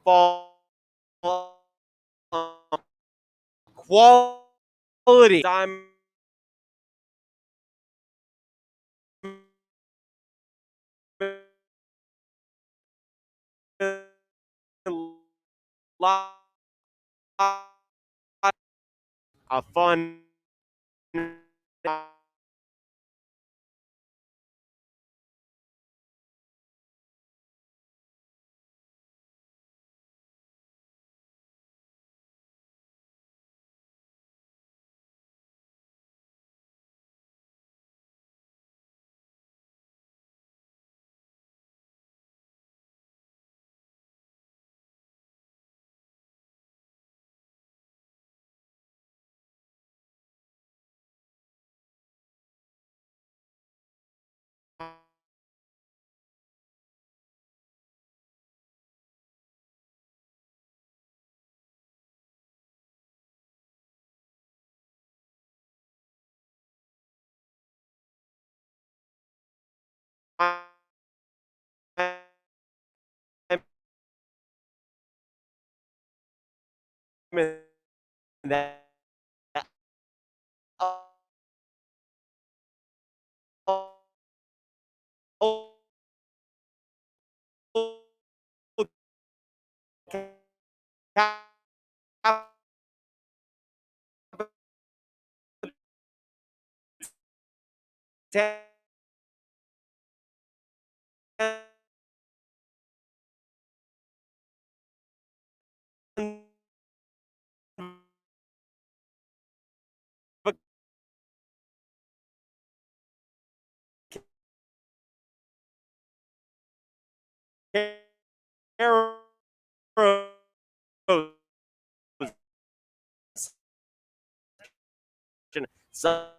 fall quality time a fun that so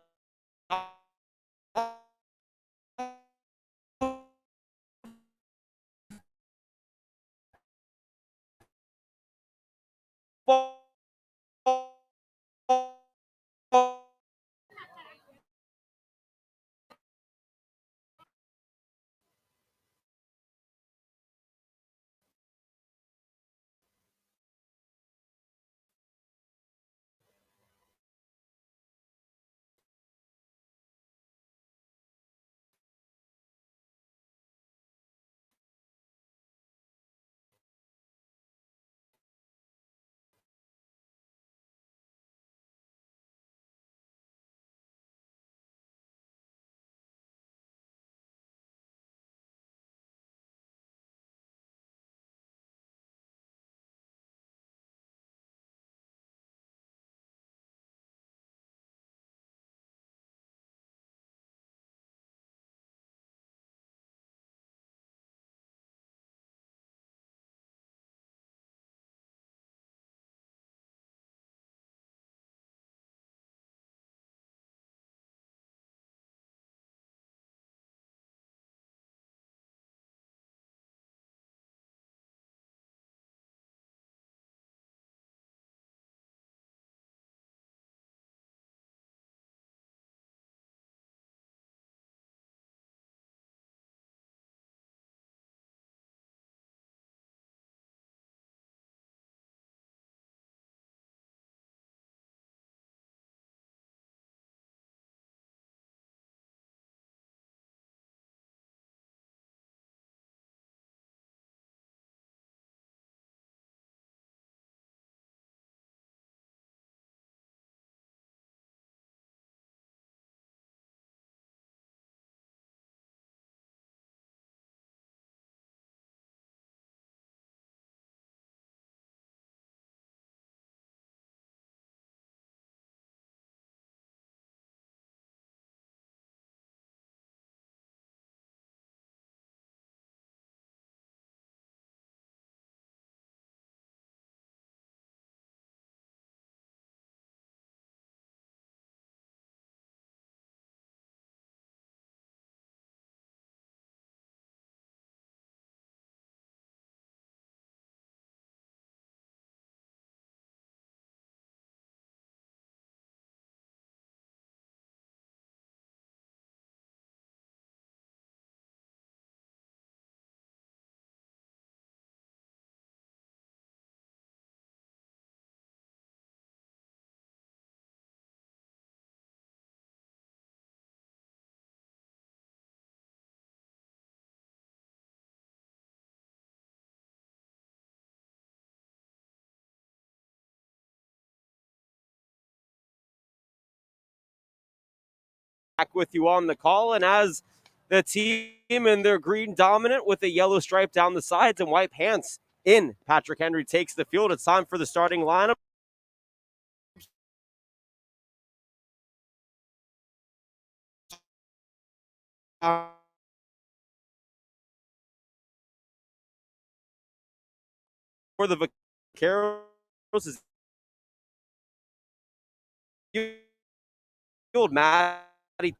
back with you on the call. And as the team in their green dominant with a yellow stripe down the sides and white pants in, Patrick Henry takes the field. It's time for the starting lineup. For the Vaqueros is field Maddie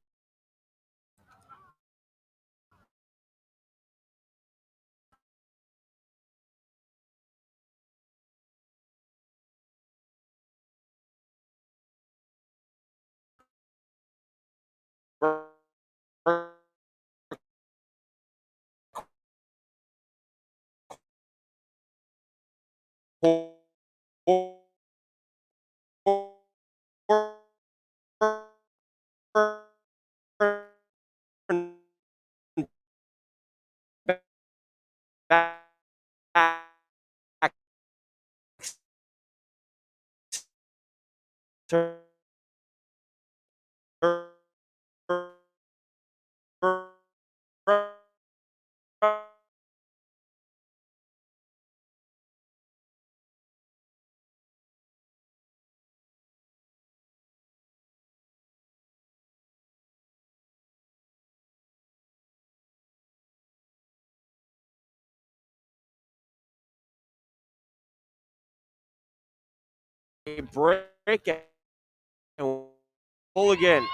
break and pull again.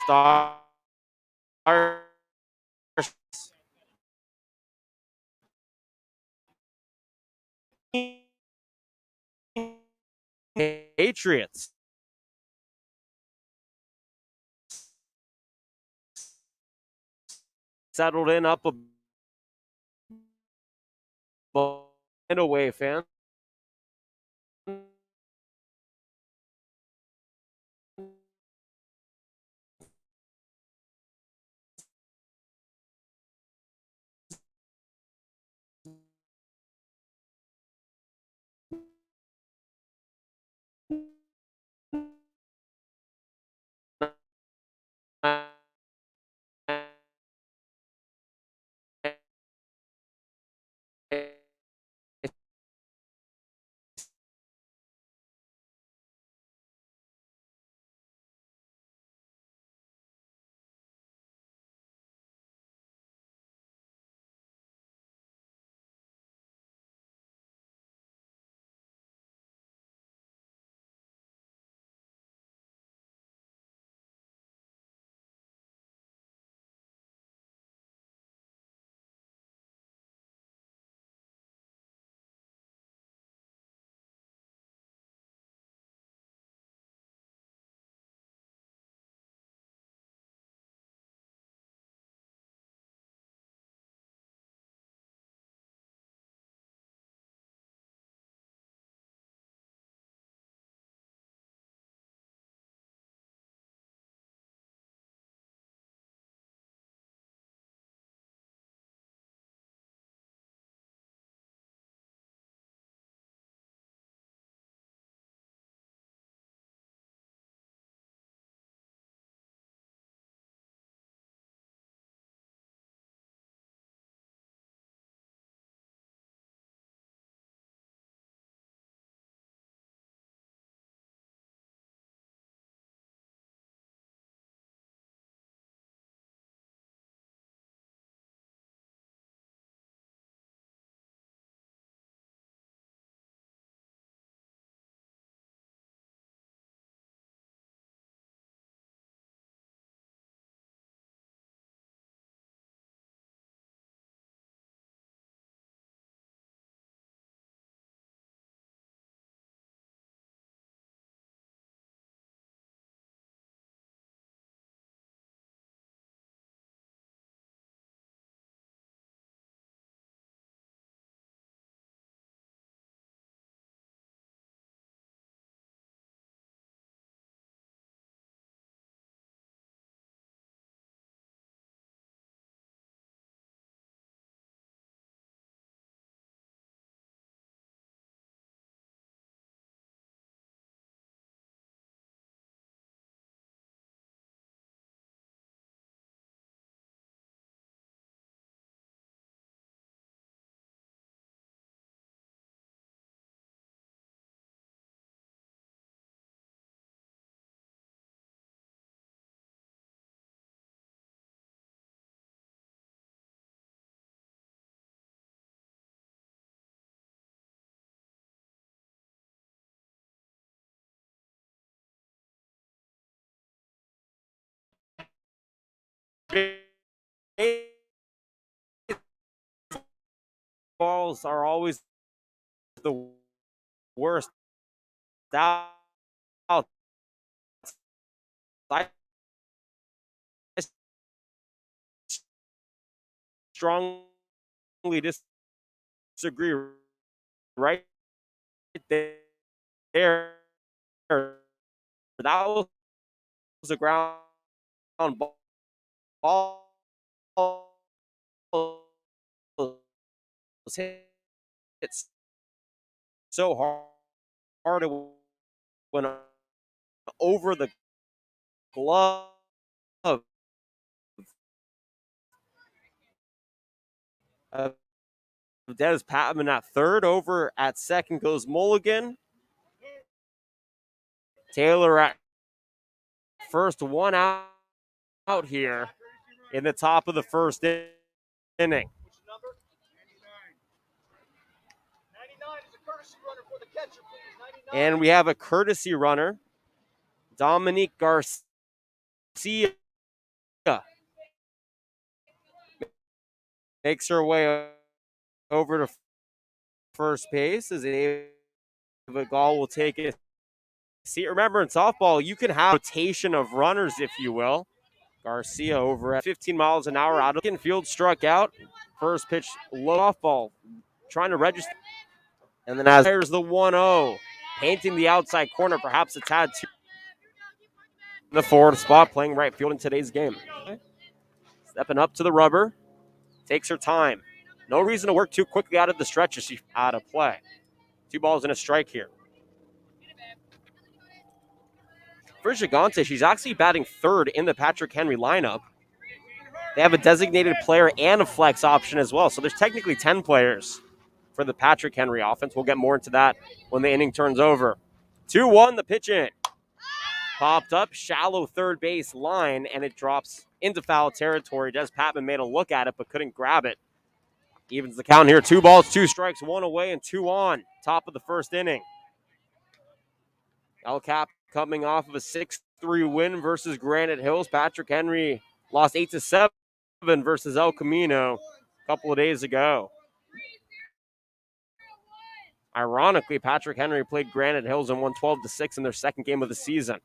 Stars Patriots settled in up and away, fans. Balls are always the worst out. I strongly disagree right there. That was a ground ball. It's so hard. It went over the glove. Des Patman at third. Over at second goes Mulligan. Taylor at first, one out here in the top of the first inning. And we have a courtesy runner, Dominique Garcia. Makes her way over to first base as Ava Gall will take it. See, remember in softball, you can have a rotation of runners, if you will. Garcia over at 15 miles an hour out of the field, struck out. First pitch, low off ball, trying to register. And then as there's the 1-0, painting the outside corner, perhaps a tad too. In the forward spot, playing right field in today's game. Stepping up to the rubber, takes her time. No reason to work too quickly out of the stretch as she's out of play. 2 balls and a strike here. For Gigante, she's actually batting third in the Patrick Henry lineup. They have a designated player and a flex option as well. So there's technically 10 players for the Patrick Henry offense. We'll get more into that when the inning turns over. 2-1, the pitch in. Popped up, shallow third base line, and it drops into foul territory. Des Patman made a look at it, but couldn't grab it. Evens the count here. 2 balls, 2 strikes, 1 away, and 2 on. Top of the first inning. El Cap coming off of a 6-3 win versus Granite Hills. Patrick Henry lost 8-7 versus El Camino a couple of days ago. Ironically, Patrick Henry played Granite Hills and won 12-6 in their second game of the season.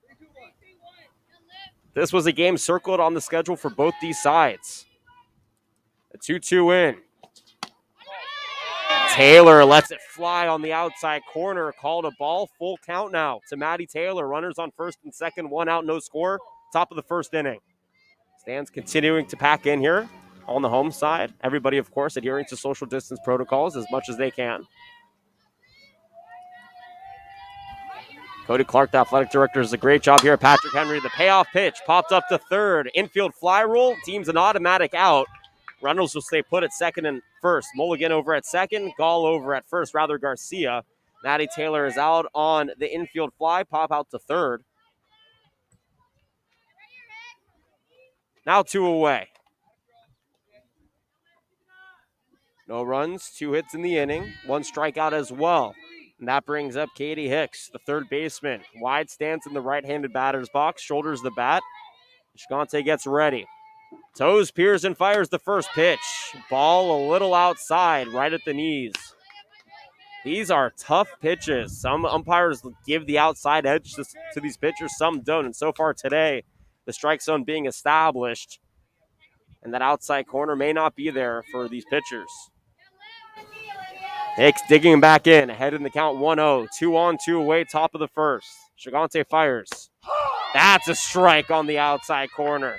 This was a game circled on the schedule for both these sides. A 2-2 in. Taylor lets it fly on the outside corner. Called a ball. Full count now to Maddie Taylor. Runners on first and second. 1 out, no score. Top of the first inning. Stands continuing to pack in here on the home side. Everybody, of course, adhering to social distance protocols as much as they can. Cody Clark, the athletic director, does a great job here. Patrick Henry, the payoff pitch, popped up to third. Infield fly rule, team's an automatic out. Runnels will stay put at second and first. Mulligan over at second, Gall over at first, rather Garcia. Maddie Taylor is out on the infield fly, pop out to third. Now 2 away. No runs, 2 hits in the inning, 1 strikeout as well. And that brings up Katie Hicks, the third baseman. Wide stance in the right-handed batter's box, shoulders the bat. Gigante gets ready. Toes, peers, and fires the first pitch. Ball a little outside, right at the knees. These are tough pitches. Some umpires give the outside edge to these pitchers, some don't. And so far today, the strike zone being established, and that outside corner may not be there for these pitchers. Hicks digging back in, ahead in the count 1-0. 2 on, 2 away, top of the first. Gigante fires. That's a strike on the outside corner.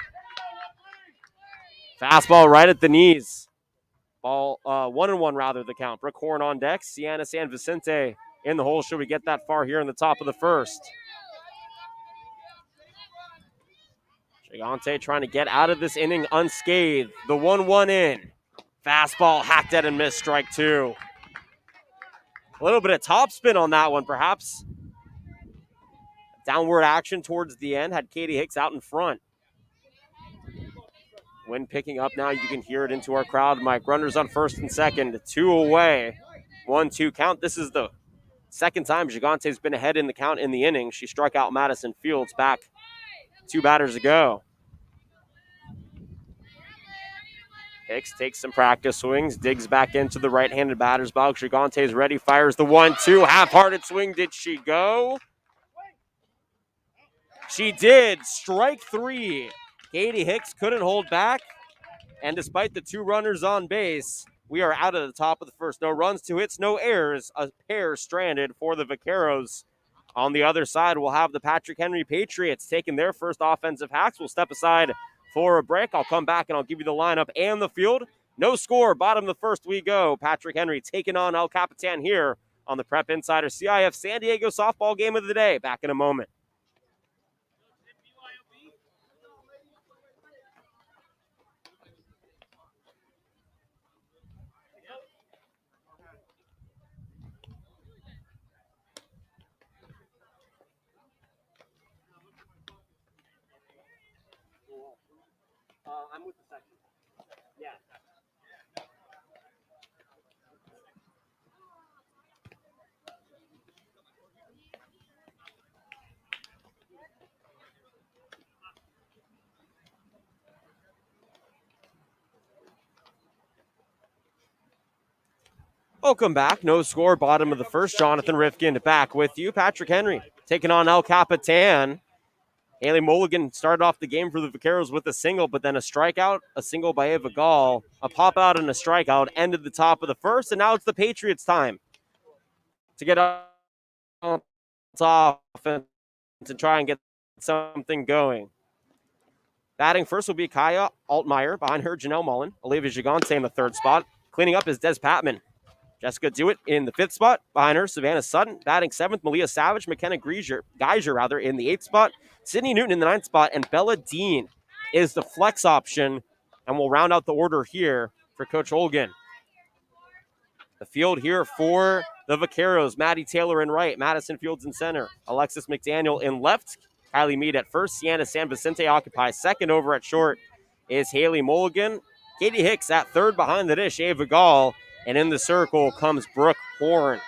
Fastball right at the knees. Ball 1-1 rather the count. Brooke Horn on deck. Sienna San Vicente in the hole. Should we get that far here in the top of the first? Gigante trying to get out of this inning unscathed. The 1-1 in. Fastball hacked at and missed, strike 2. A little bit of topspin on that one, perhaps. Downward action towards the end had Katie Hicks out in front. Wind picking up now. You can hear it into our crowd. Mike, runners on first and second. 2 away. 1-2 count. This is the second time Gigante's been ahead in the count in the inning. She struck out Madison Fields back 2 batters ago. Hicks takes some practice swings, digs back into the right-handed batter's box. Gigante is ready, fires the 1-2. Half-hearted swing. Did she go? She did. Strike 3. Katie Hicks couldn't hold back. And despite the 2 runners on base, we are out of the top of the first. No runs, 2 hits, no errors. A pair stranded for the Vaqueros. On the other side, we'll have the Patrick Henry Patriots taking their first offensive hacks. We'll step aside for a break. I'll come back and I'll give you the lineup and the field. No score. Bottom of the first we go. Patrick Henry taking on El Capitan here on the Prep Insider CIF San Diego softball game of the day. Back in a moment. I'm with the section. Yeah. Welcome back. No score. Bottom of the first. Jonathan Rifkin back with you. Patrick Henry taking on El Capitan. Haley Mulligan started off the game for the Vaqueros with a single, but then a strikeout, a single by Ava Gall, a pop out and a strikeout, ended the top of the first, and now it's the Patriots' time to get on top and to try and get something going. Batting first will be Kaya Altmaier. Behind her, Janelle Mullen. Olivia Gigante in the 3rd spot. Cleaning up is Des Patman. Jessica Dewitt in the 5th spot. Behind her, Savannah Sutton. Batting 7th, Malia Savage. McKenna Geiger in the 8th spot. Sydney Newton in the 9th spot. And Bella Dean is the flex option. And we'll round out the order here for Coach Olgan. The field here for the Vaqueros. Maddie Taylor in right. Madison Fields in center. Alexis McDaniel in left. Kylie Mead at first. Sienna San Vicente occupies second. Over at short is Haley Mulligan. Katie Hicks at 3rd behind the dish. Ava Gall. And in the circle comes Brooke Horn.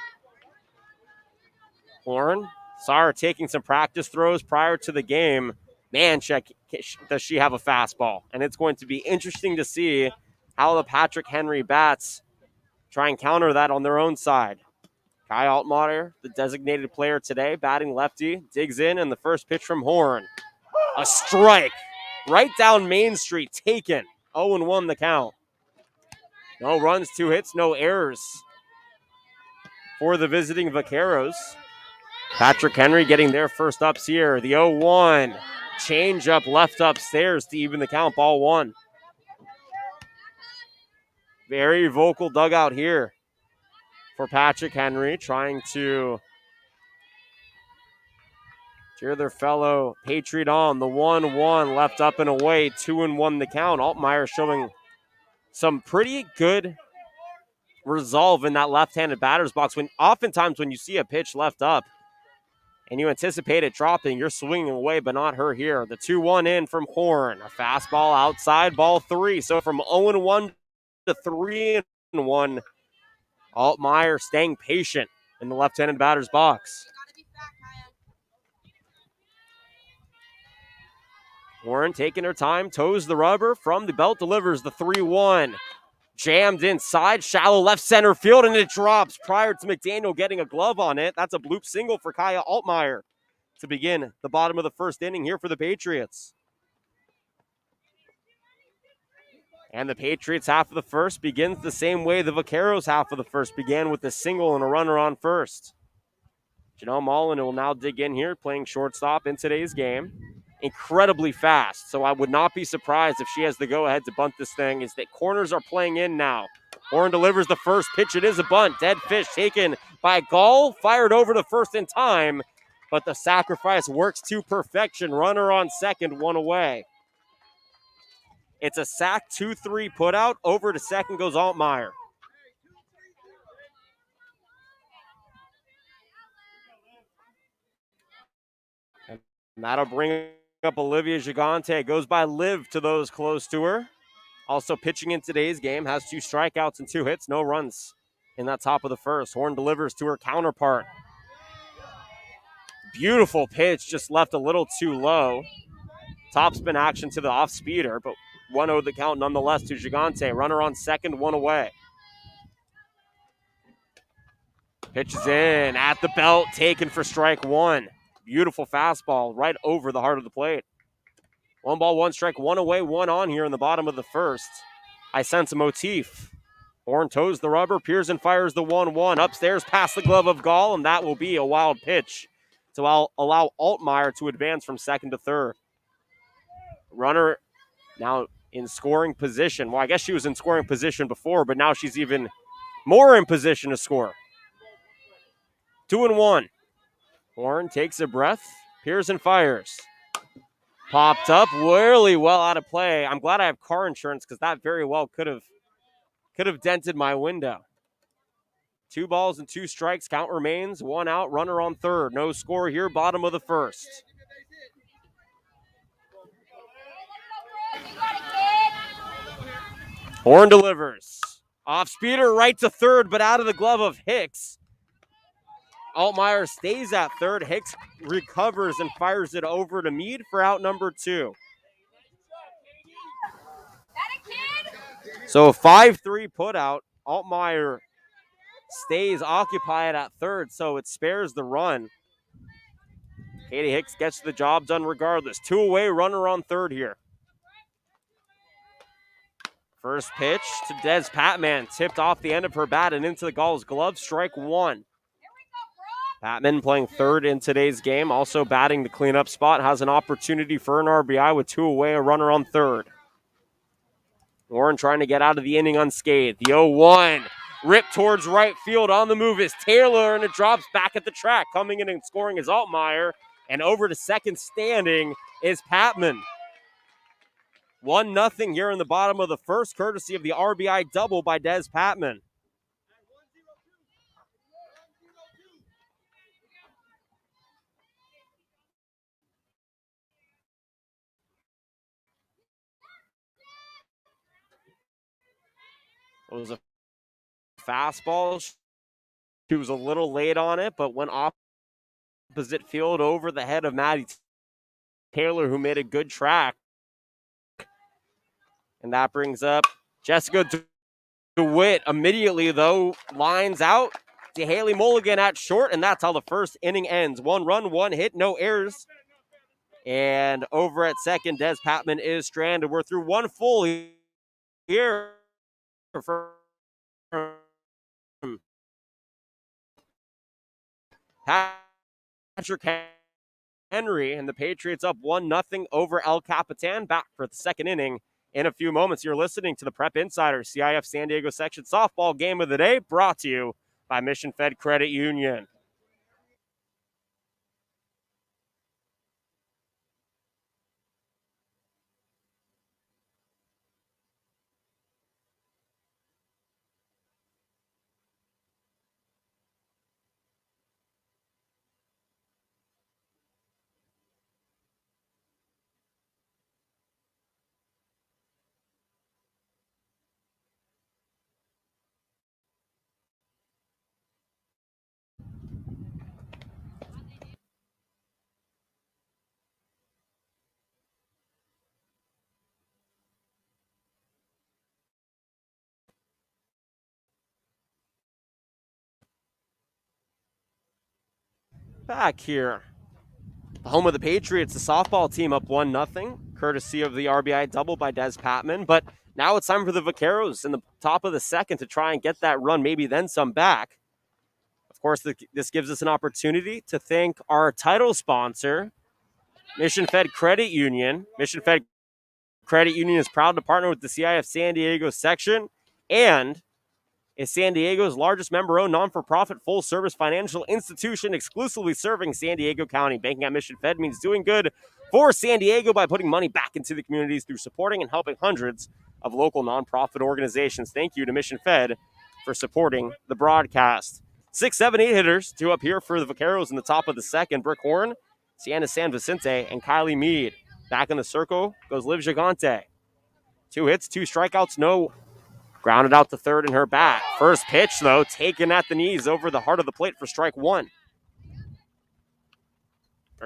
Horn saw her taking some practice throws prior to the game. Man, does she have a fastball. And it's going to be interesting to see how the Patrick Henry bats try and counter that on their own side. Kai Altmaier, the designated player today, batting lefty, digs in, and the first pitch from Horn. A strike right down Main Street, taken. 0-1 the count. No runs, 2 hits, no errors for the visiting Vaqueros. Patrick Henry getting their first ups here. The 0-1. Change up left upstairs to even the count. Ball 1. Very vocal dugout here for Patrick Henry, trying to cheer their fellow Patriot on. The 1-1 left up and away. 2-1 the count. Altmaier showing some pretty good resolve in that left-handed batter's box. Oftentimes when you see a pitch left up and you anticipate it dropping, you're swinging away, but not her here. The 2-1 in from Horn. A fastball outside, ball 3. So from 0-1 to 3-1, Altmaier staying patient in the left-handed batter's box. Horn taking her time, toes the rubber from the belt, delivers the 3-1. Jammed inside, shallow left center field, and it drops prior to McDaniel getting a glove on it. That's a bloop single for Kaya Altmaier to begin the bottom of the first inning here for the Patriots. And the Patriots half of the first begins the same way the Vaqueros half of the first began, with a single and a runner on first. Janelle Mullen will now dig in here, playing shortstop in today's game. Incredibly fast, so I would not be surprised if she has the go-ahead to bunt this thing. Is that corners are playing in now. Horn delivers the first pitch. It is a bunt. Dead fish taken by Gall, fired over to first in time, but the sacrifice works to perfection. Runner on second, 1 away. It's a sack, 2-3 put out. Over to second goes Altmaier. And that'll bring up Olivia Gigante. Goes by Liv to those close to her. Also pitching in today's game, has 2 strikeouts and 2 hits, no runs in that top of the first. Horn delivers to her counterpart. Beautiful pitch, just left a little too low. Topspin action to the off speeder, but 1-0 the count nonetheless to Gigante. Runner on second, one away. Pitches in at the belt, taken for strike one. Beautiful fastball right over the heart of the plate. 1 ball, 1 strike, 1 away, 1 on here in the bottom of the first. I sense a motif. Horn toes the rubber. Pearson fires the 1-1 upstairs past the glove of Gall, and that will be a wild pitch to allow Altmaier to advance from second to third. Runner now in scoring position. Well, I guess she was in scoring position before, but now she's even more in position to score. 2-1. Horn takes a breath. Pearson fires. Popped up really well out of play. I'm glad I have car insurance because that very well could have dented my window. 2 balls and 2 strikes. Count remains. 1 out. Runner on third. No score here. Bottom of the first. Horn delivers. Off speeder right to third, but out of the glove of Hicks. Altmaier stays at third. Hicks recovers and fires it over to Mead for out number 2. So a 5-3 putout. Altmaier stays occupied at third, so it spares the run. Katie Hicks gets the job done regardless. 2 away, runner on third here. First pitch to Des Patman, tipped off the end of her bat and into the Gall's glove, strike 1. Patman playing third in today's game, also batting the cleanup spot, has an opportunity for an RBI with 2 away, a runner on third. Warren trying to get out of the inning unscathed. The 0-1, ripped towards right field. On the move is Taylor, and it drops back at the track. Coming in and scoring is Altmaier, and over to second standing is Patman. 1-0 here in the bottom of the first, courtesy of the RBI double by Des Patman. It was a fastball. She was a little late on it, but went opposite field over the head of Maddie Taylor, who made a good track. And that brings up Jessica DeWitt. Immediately, though, lines out to Haley Mulligan at short, and that's how the first inning ends. 1 run, 1 hit, no errors. And over at second, Des Patman is stranded. We're through 1 full here for Patrick Henry, and the Patriots up 1-0 over El Capitan. Back for the second inning in a few moments. You're listening to the Prep Insider CIF San Diego Section Softball Game of the Day, brought to you by Mission Fed Credit Union. Back here, the home of the Patriots, the softball team up 1-0, courtesy of the RBI double by Des Patman. But now it's time for the Vaqueros in the top of the second to try and get that run, maybe then some back. Of course, this gives us an opportunity to thank our title sponsor, Mission Fed Credit Union. Mission Fed Credit Union is proud to partner with the CIF San Diego section and is San Diego's largest member-owned non-for-profit full-service financial institution exclusively serving San Diego County. Banking at Mission Fed means doing good for San Diego by putting money back into the communities through supporting and helping hundreds of local nonprofit organizations. Thank you to Mission Fed for supporting the broadcast. 6, 7, 8 hitters, 2 up here for the Vaqueros in the top of the second. Brick Horn, Sienna San Vicente, and Kylie Mead. Back in the circle goes Liv Gigante. 2 hits, 2 strikeouts, no. Grounded out to third in her bat. First pitch, though, taken at the knees over the heart of the plate for strike 1.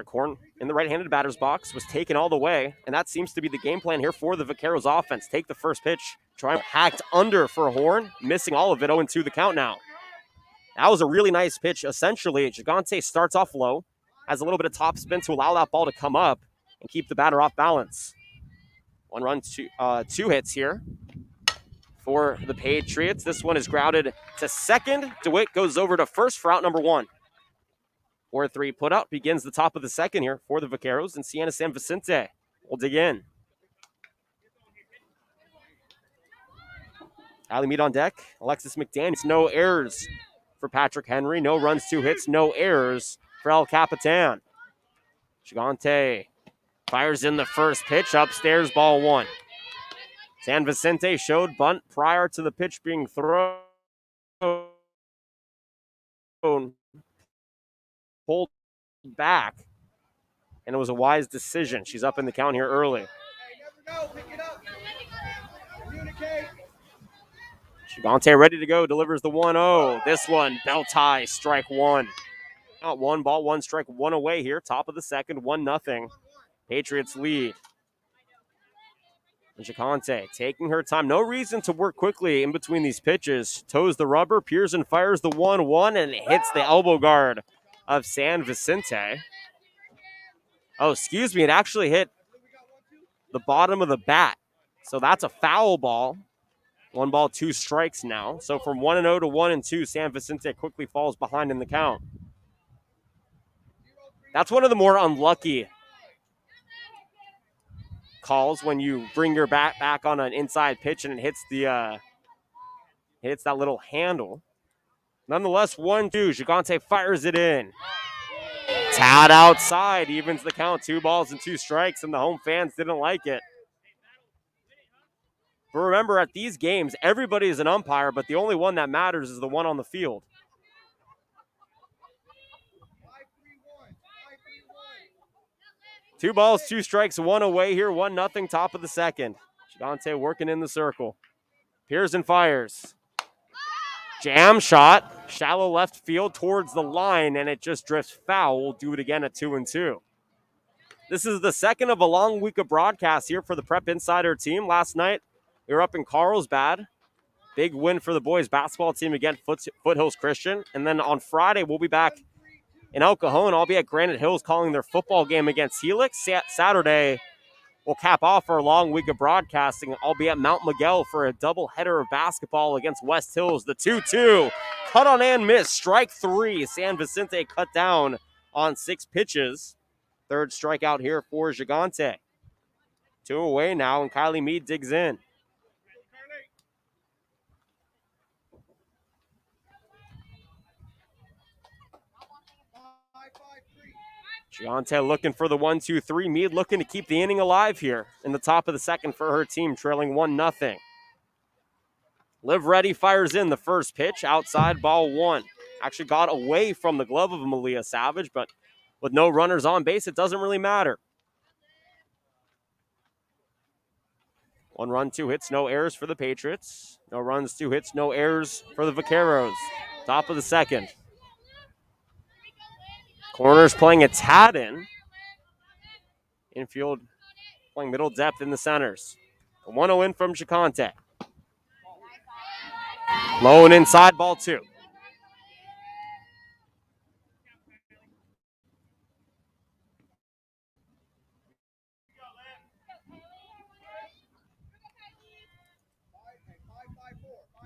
Corn in the right-handed batter's box was taken all the way, and that seems to be the game plan here for the Vaqueros offense. Take the first pitch, try hacked under for Horn, missing all of it, 0-2 the count now. That was a really nice pitch. Essentially, Gigante starts off low, has a little bit of top spin to allow that ball to come up and keep the batter off balance. 1 run, 2 hits here for the Patriots. This one is grounded to second. DeWitt goes over to first for out number 1. 4-3 put out begins the top of the second here for the Vaqueros, and Sienna San Vicente will dig in. Allie Mead on deck. Alexis McDaniels. No errors for Patrick Henry. No runs, 2 hits, no errors for El Capitan. Gigante fires in the first pitch. Upstairs, ball 1. San Vicente showed bunt prior to the pitch being thrown. Pulled back, and it was a wise decision. She's up in the count here early. Gigante ready to go, delivers the 1-0. This one, belt high, strike 1. Out 1 ball, 1 strike, 1 away here. Top of the second, 1-0. Patriots lead. And Gigante taking her time. No reason to work quickly in between these pitches. Toes the rubber. Pearson fires the 1-1 and hits the elbow guard of San Vicente. Oh, excuse me. It actually hit the bottom of the bat. So that's a foul ball. 1 ball, 2 strikes now. So from 1-0 to 1-2, San Vicente quickly falls behind in the count. That's one of the more unlucky calls when you bring your bat back on an inside pitch and it hits the hits that little handle. Nonetheless, 1-2. Gigante fires it in. Tad outside evens the count. 2 balls and 2 strikes, and the home fans didn't like it. But remember, at these games, everybody is an umpire, but the only one that matters is the one on the field. 2 balls, 2 strikes, 1 away here, 1-0, top of the second. Gigante working in the circle. Pearson fires. Jam shot, shallow left field towards the line, and it just drifts foul. We'll do it again at 2-2. This is the second of a long week of broadcasts here for the Prep Insider team. Last night, we were up in Carlsbad. Big win for the boys basketball team against Foothills Christian. And then on Friday, we'll be back in El Cajon. I'll be at Granite Hills calling their football game against Helix. Saturday, we'll cap off our long week of broadcasting. I'll be at Mount Miguel for a doubleheader of basketball against West Hills. The 2-2. Cut on and miss. Strike 3. San Vicente cut down on 6 pitches. Third strikeout here for Gigante. 2 away now, and Kylie Mead digs in. Gigante looking for the 1-2-3. Mead looking to keep the inning alive here in the top of the second for her team, trailing 1-0. Liv Reddy fires in the first pitch, outside, ball 1. Actually got away from the glove of Malia Savage, but with no runners on base, it doesn't really matter. 1 run, 2 hits, no errors for the Patriots. No runs, 2 hits, no errors for the Vaqueros. Top of the second. Corners playing a tad in. Infield playing middle depth in the centers. A 1-0 in from Gigante. Low and inside, ball 2.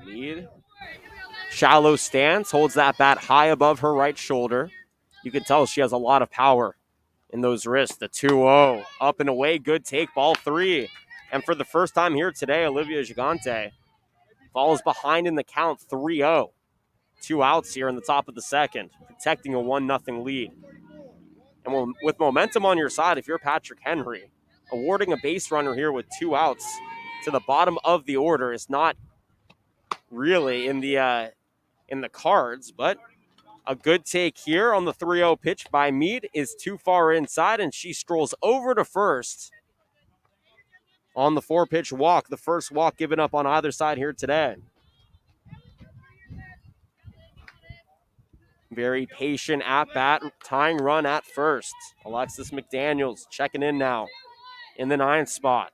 Mead. Shallow stance, holds that bat high above her right shoulder. You can tell she has a lot of power in those wrists. The 2-0, up and away, good take, ball 3. And for the first time here today, Olivia Gigante falls behind in the count, 3-0. 2 outs here in the top of the second, protecting a 1-0 lead. And with momentum on your side, if you're Patrick Henry, awarding a base runner here with 2 outs to the bottom of the order is not really in the cards, but a good take here on the 3-0 pitch by Mead is too far inside, and she strolls over to first on the 4-pitch walk, the first walk given up on either side here today. Very patient at bat, tying run at first. Alexis McDaniels checking in now in the 9th spot.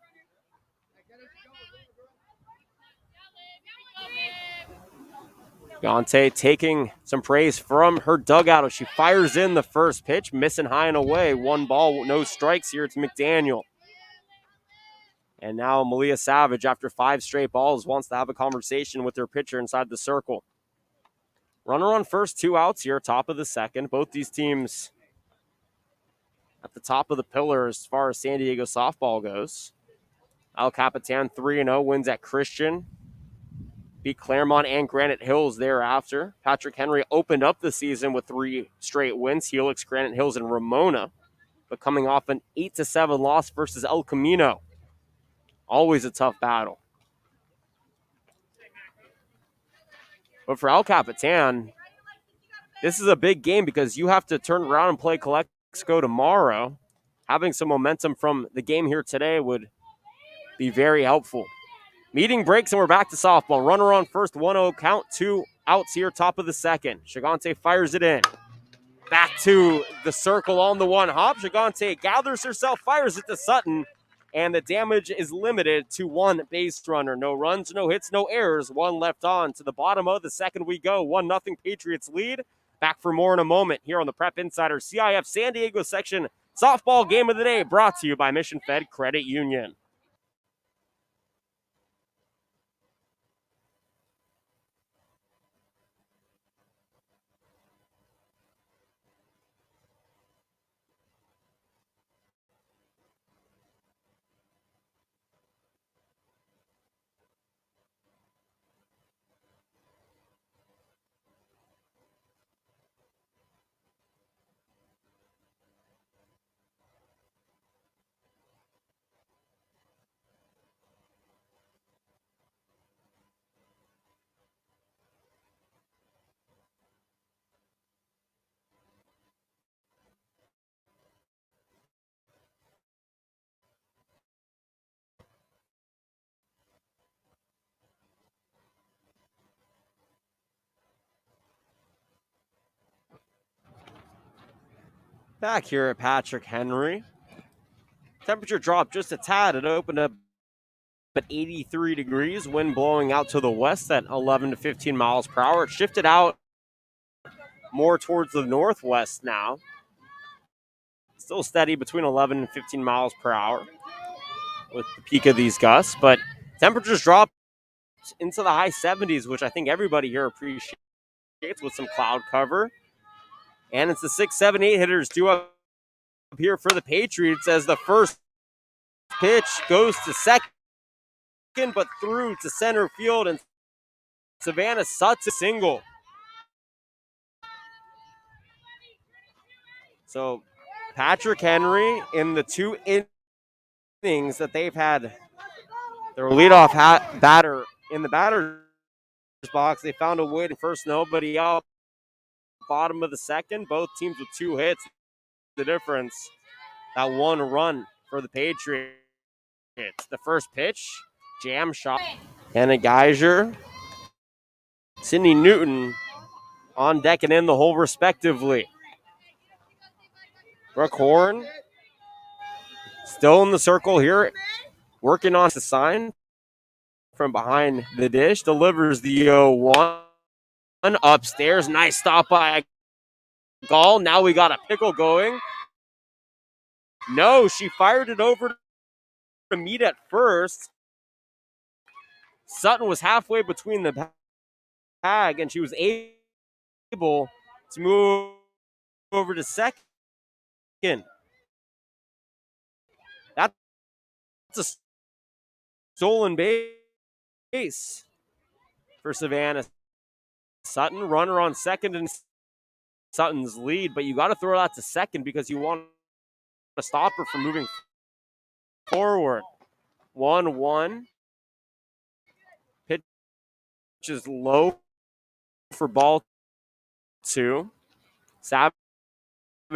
Gante taking some praise from her dugout as she fires in the first pitch, missing high and away. 1 ball, no strikes here. It's McDaniel. And now Malia Savage, after 5 straight balls, wants to have a conversation with her pitcher inside the circle. Runner on first, 2 outs here, top of the second. Both these teams at the top of the pillar as far as San Diego softball goes. El Capitan 3-0, wins at Christian. Beat Claremont and Granite Hills thereafter. Patrick Henry opened up the season with 3 straight wins. Helix, Granite Hills, and Ramona. But coming off an 8-7 loss versus El Camino. Always a tough battle. But for El Capitan, this is a big game because you have to turn around and play Calexico tomorrow. Having some momentum from the game here today would be very helpful. Meeting breaks and we're back to softball. Runner on first, 1-0 count, 2 outs here, top of the second. Gigante fires it in. Back to the circle on the 1 hop. Gigante gathers herself, fires it to Sutton, and the damage is limited to 1 base runner. No runs, no hits, no errors. 1 left on. To the bottom of the second we go. 1-0 Patriots lead. Back for more in a moment here on the Prep Insider CIF San Diego section softball game of the day, brought to you by Mission Fed Credit Union. Back here at Patrick Henry. Temperature dropped just a tad. It opened up at 83 degrees. Wind blowing out to the west at 11 to 15 miles per hour. It shifted out more towards the northwest now. Still steady between 11 and 15 miles per hour with the peak of these gusts. But temperatures dropped into the high 70s, which I think everybody here appreciates with some cloud cover. And it's the 6, 7, 8 hitters due up here for the Patriots as the first pitch goes to second, but through to center field, and Savannah Sutton single. So Patrick Henry, in the 2 innings that they've had their leadoff batter in the batter's box, they found a way to first, nobody out. Bottom of the second, both teams with 2 hits. The difference, that 1 run for the Patriots. The first pitch, jam shot. Hannah Geiger, Sydney Newton on deck and in the hole respectively. Brooke Horn still in the circle here, working on the sign from behind the dish. Delivers the 0-1 upstairs. Nice stop by Gall. Now we got a pickle going. No, she fired it over to meet at first. Sutton was halfway between the bag, and she was able to move over to second. That's a stolen base for Savannah Sutton. Runner on second and Sutton's lead, but you got to throw that to second because you want to stop her from moving forward. 1-1. Pitch is low for ball 2. Savage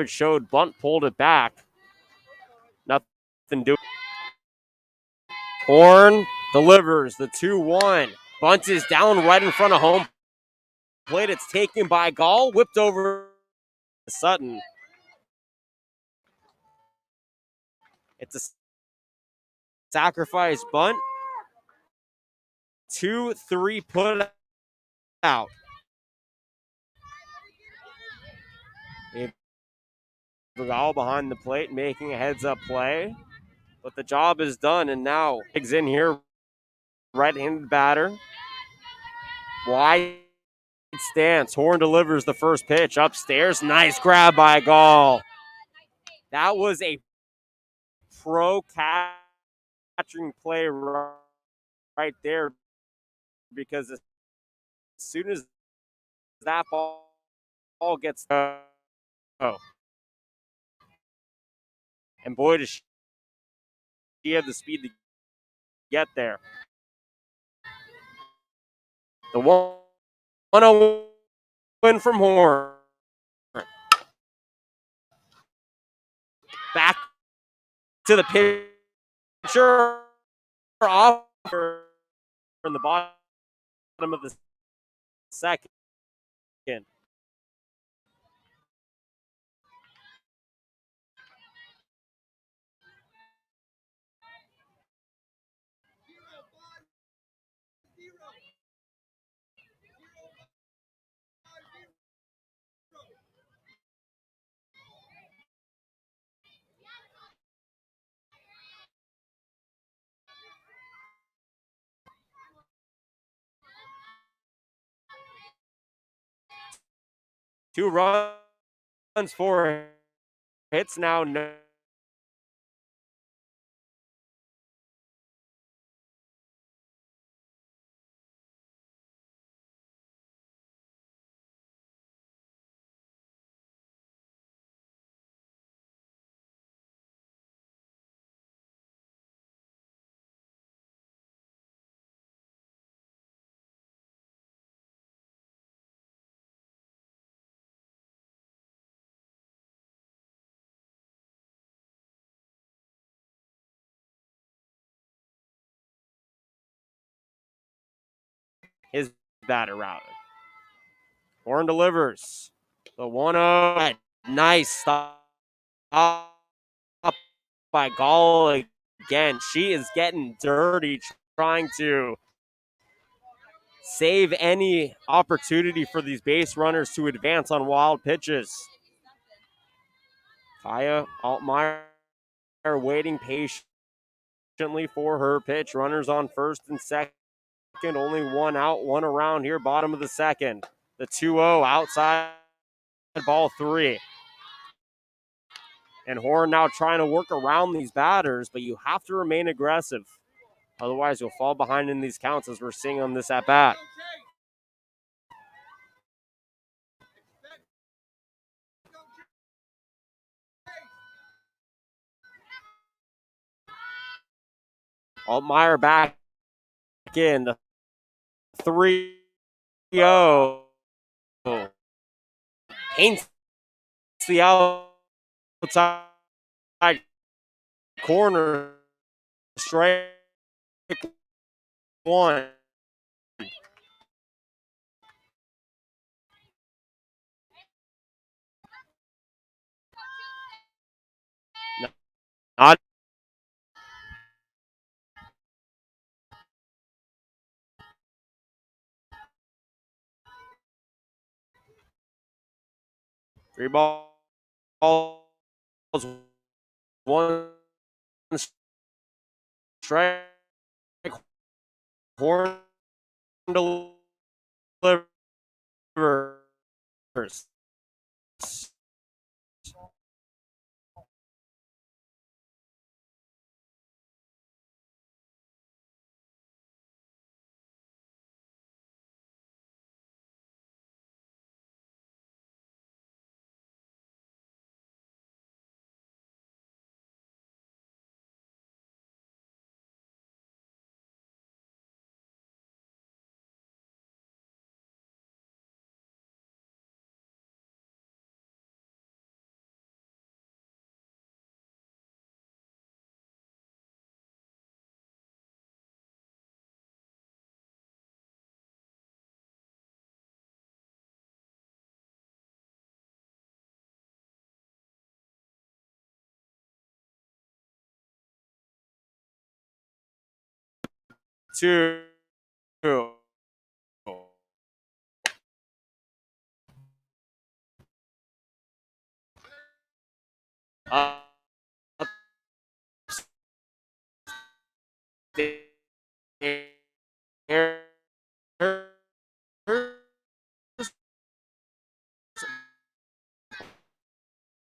showed bunt, pulled it back. Nothing doing. Horn delivers the 2-1. Bunt is down right in front of home plate. It's taken by Gall, whipped over Sutton. It's a sacrifice bunt. 2-3 put out. Gall behind the plate making a heads-up play. But the job is done, and now Biggs in here. Right-handed batter. Wide stance. Horn delivers the first pitch upstairs. Nice grab by Gall. That was a pro catching play right there, because as soon as that ball gets and boy, does she have the speed to get there. The 1-0 win from Horn. Back to the pitcher off in the bottom of the second. 2 runs, 4 hits now. No. His batter routed. Horn delivers. The 1-0. Nice stop by Gall again. She is getting dirty, trying to save any opportunity for these base runners to advance on wild pitches. Kaya Altmaier waiting patiently for her pitch. Runners on first and second. Only 1 out, 1 around here, bottom of the second. The 2-0 outside, ball 3. And Horn now trying to work around these batters, but you have to remain aggressive. Otherwise, you'll fall behind in these counts, as we're seeing on this at-bat. Altmaier back in. The 3-0. Paints the outside corner. Strike 1. Not 3 balls. 1 strike. Horn delivers. 2. Up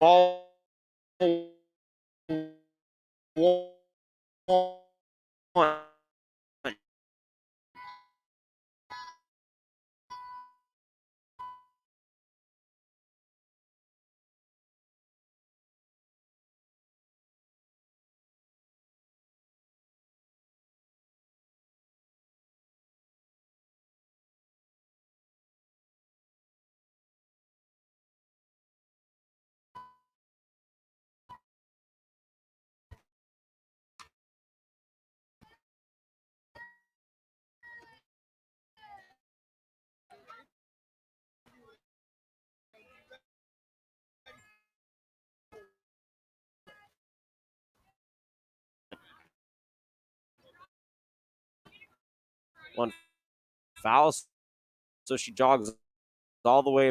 ball one. One foul, so she jogs all the way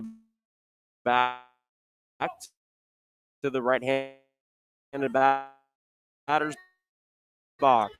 back to the right-handed batter's box.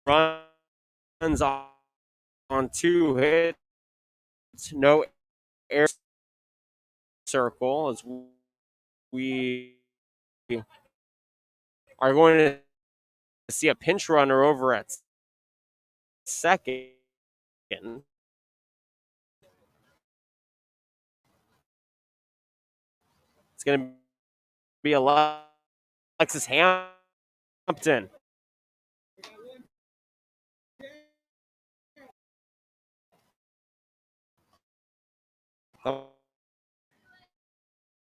Runs on 2 hits, no air circle, as we are going to see a pinch runner over at second. It's going to be Alexis Hampton.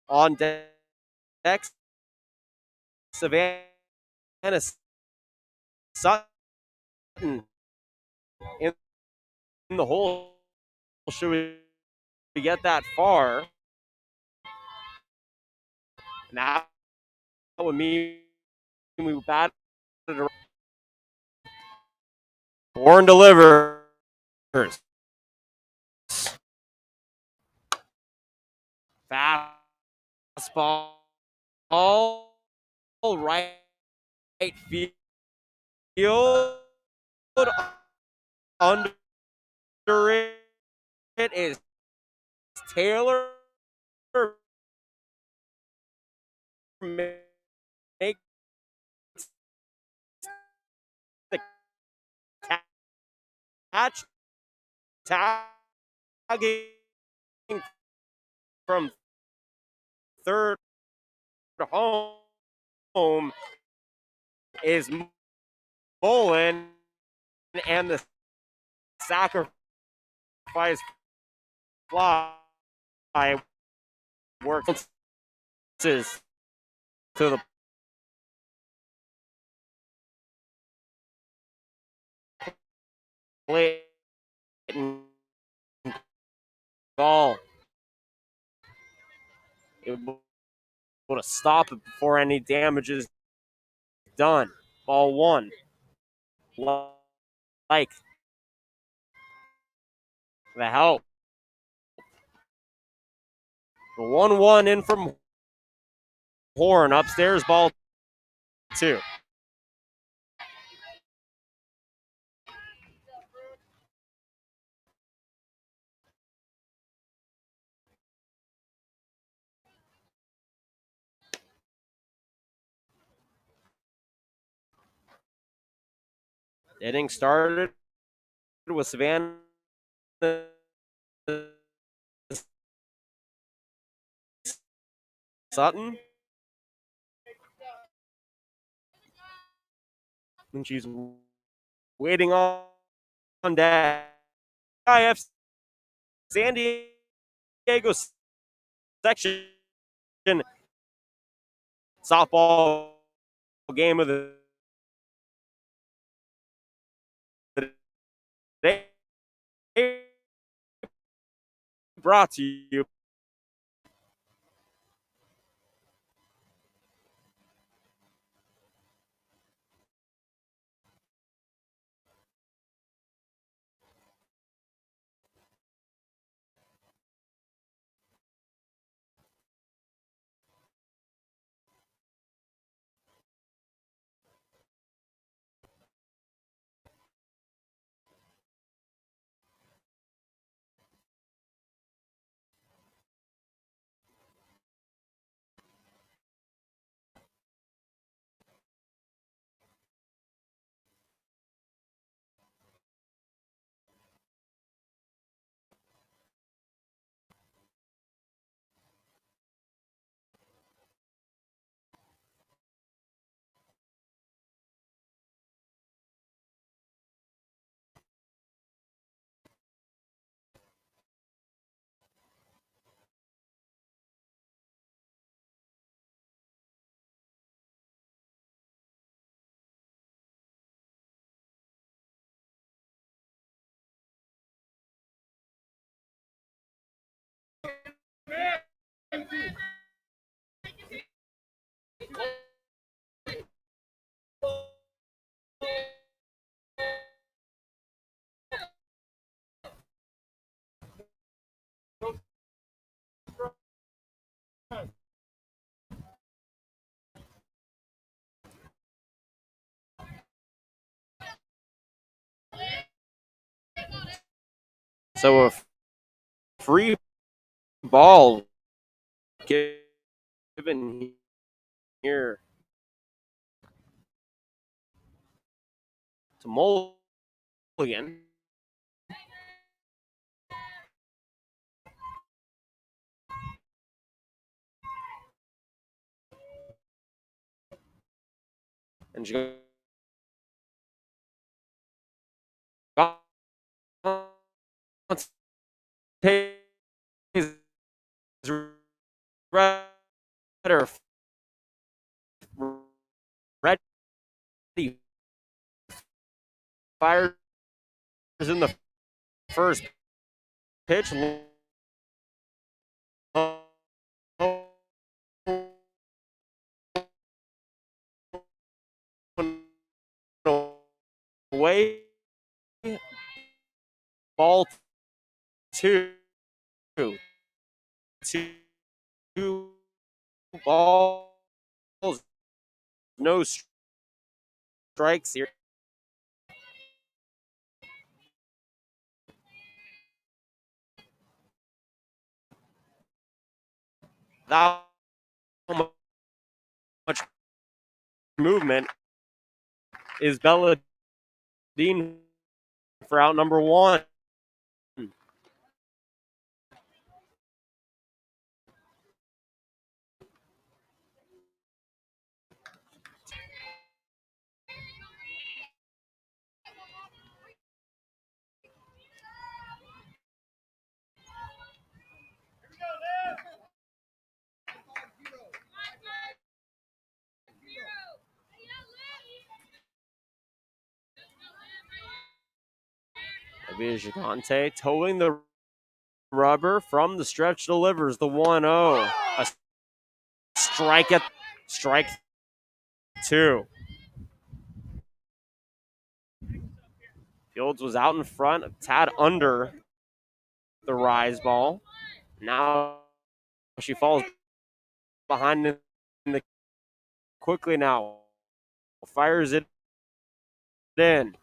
On deck, Savannah Sutton in the hole. Should we get that far? Now would mean we batted around. Born delivers. Fastball, all right field. Under it is Taylor. Makes the catch, tagging from third to home is Mullen, and the sacrifice fly works to the plate and ball. It would have stopped it before any damage is done. Ball one. Like the help. The 1-1 in from Horn. Upstairs, ball two. Inning started with Savannah Sutton. And she's waiting on deck. IF San Diego section softball game of the day brought to you so a free ball given here to Mulligan. And she got Redder ready fires in the first pitch. Away. Ball two. Two balls. No strikes here. That much movement is Belladine for out number one. Gigante towing the rubber from the stretch, delivers the 1-0. A strike at strike 2. Fields was out in front, a tad under the rise ball. Now she falls behind in the quickly now. Fires it in.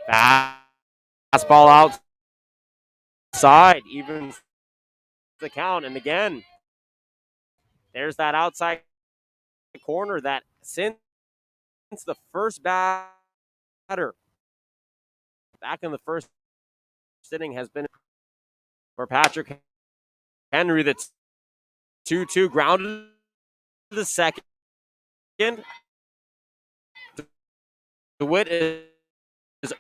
Fastball outside, even the count. And again, there's that outside corner that since the first batter back in the first inning has been for Patrick Henry. That's 2-2, grounded to the second. The Witt is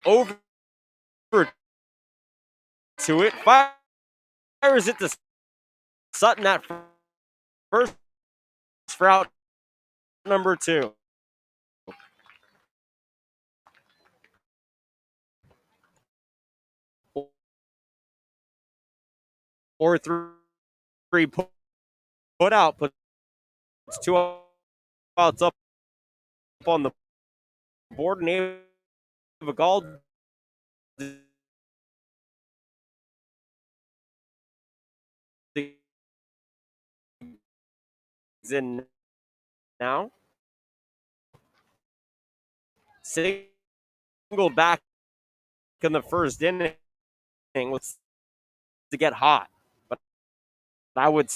over to it. Fires it to Sutton at first for out number 2. Or 3 put out, puts 2 outs up on the board, and Ava Gall is in now. Singled back in the first inning was to get hot, but I would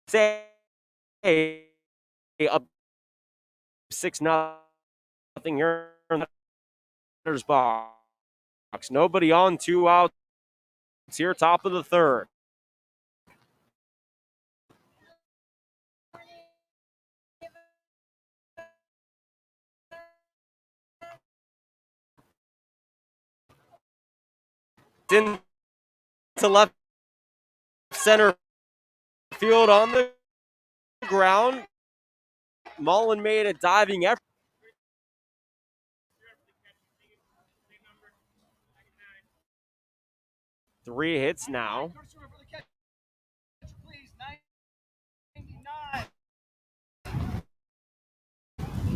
say up 6-0 here in the batter's box. Nobody on, 2 outs here, top of the third. Into left center field on the ground. Mullen made a diving effort. Three hits now.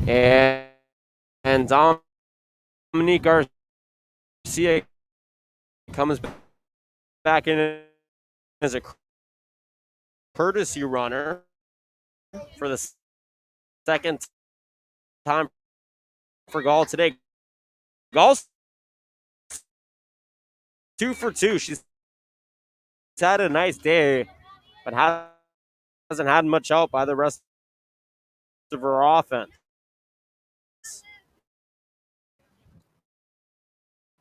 And Dominique Garcia comes back in as a courtesy runner for the second time for Gall today. Gall's 2 for 2. She's had a nice day, but hasn't had much help by the rest of her offense.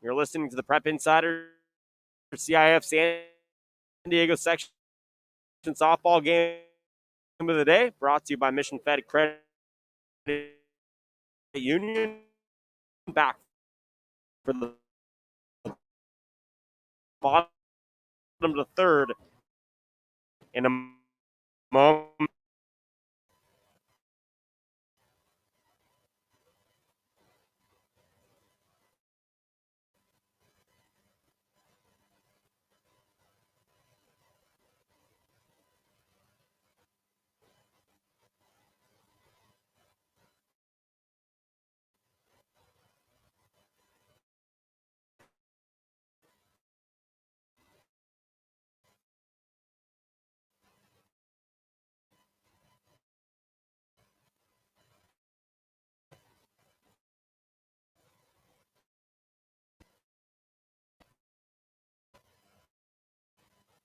You're listening to the Prep Insider CIF San Diego section softball game of the day, brought to you by Mission Fed Credit Union. Back for the bottom of the third in a moment.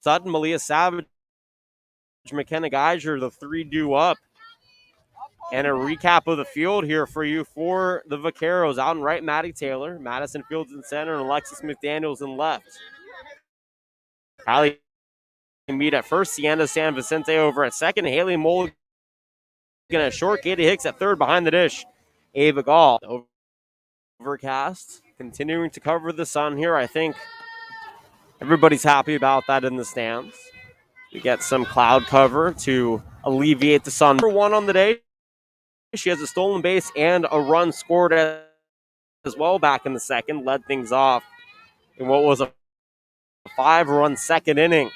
Sutton, Malia Savage, McKenna Geiger, the 3 due up. And a recap of the field here for you for the Vaqueros. Out and right, Maddie Taylor. Madison Fields in center, and Alexis McDaniels in left. Kylie Mead at first. Sienna San Vicente over at second. Haley Mulligan at short. Katie Hicks at third behind the dish. Ava Gall. Overcast. Continuing to cover the sun here. I think everybody's happy about that in the stands. We get some cloud cover to alleviate the sun. Number 1 on the day. She has a stolen base and a run scored as as well back in the second, led things off in what was a 5-run second inning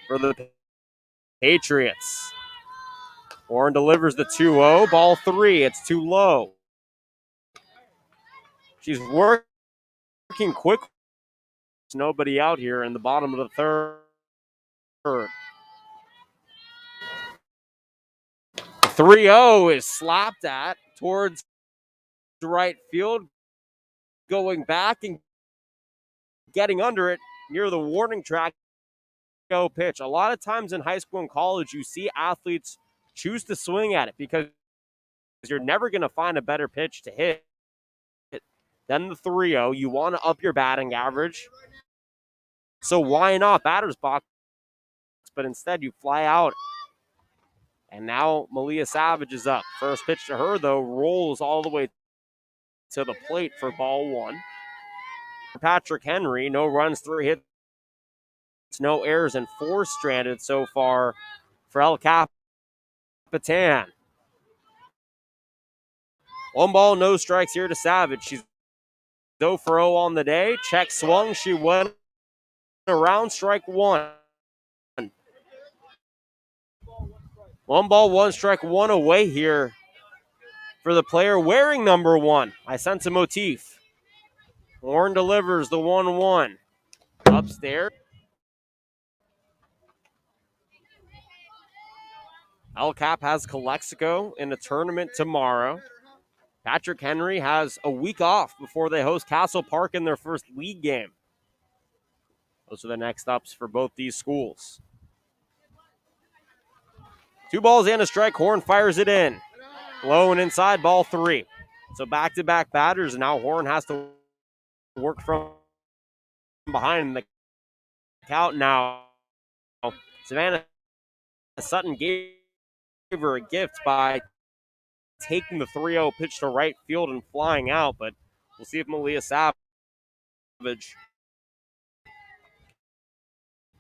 for the Patriots. Horn delivers the 2-0, ball 3. It's too low. She's working quick. There's nobody out here in the bottom of the third. The 3-0 is slapped at towards right field, going back and getting under it near the warning track. Go pitch. A lot of times in high school and college, you see athletes choose to swing at it because you're never going to find a better pitch to hit than the 3-0. You want to up your batting average. So why not batter's box? But instead you fly out. And now Malia Savage is up. First pitch to her, though, rolls all the way to the plate for ball 1. Patrick Henry, no runs, 3 hits, no errors, and 4 stranded so far for El Capitan. 1 ball, no strikes here to Savage. She's 0 for 0 on the day. Check swung. She went around, strike 1. 1 ball, 1 strike, 1 away here for the player wearing number 1. I sense a motif. Horn delivers the 1-1. Upstairs. El Cap has Calexico in a tournament tomorrow. Patrick Henry has a week off before they host Castle Park in their first league game. Those are the next ups for both these schools. 2 balls and a strike. Horn fires it in. Low and inside, ball 3. So back-to-back batters, and now Horn has to work from behind the count now. Savannah Sutton gave her a gift by taking the 3-0 pitch to right field and flying out, but we'll see if Malia Savage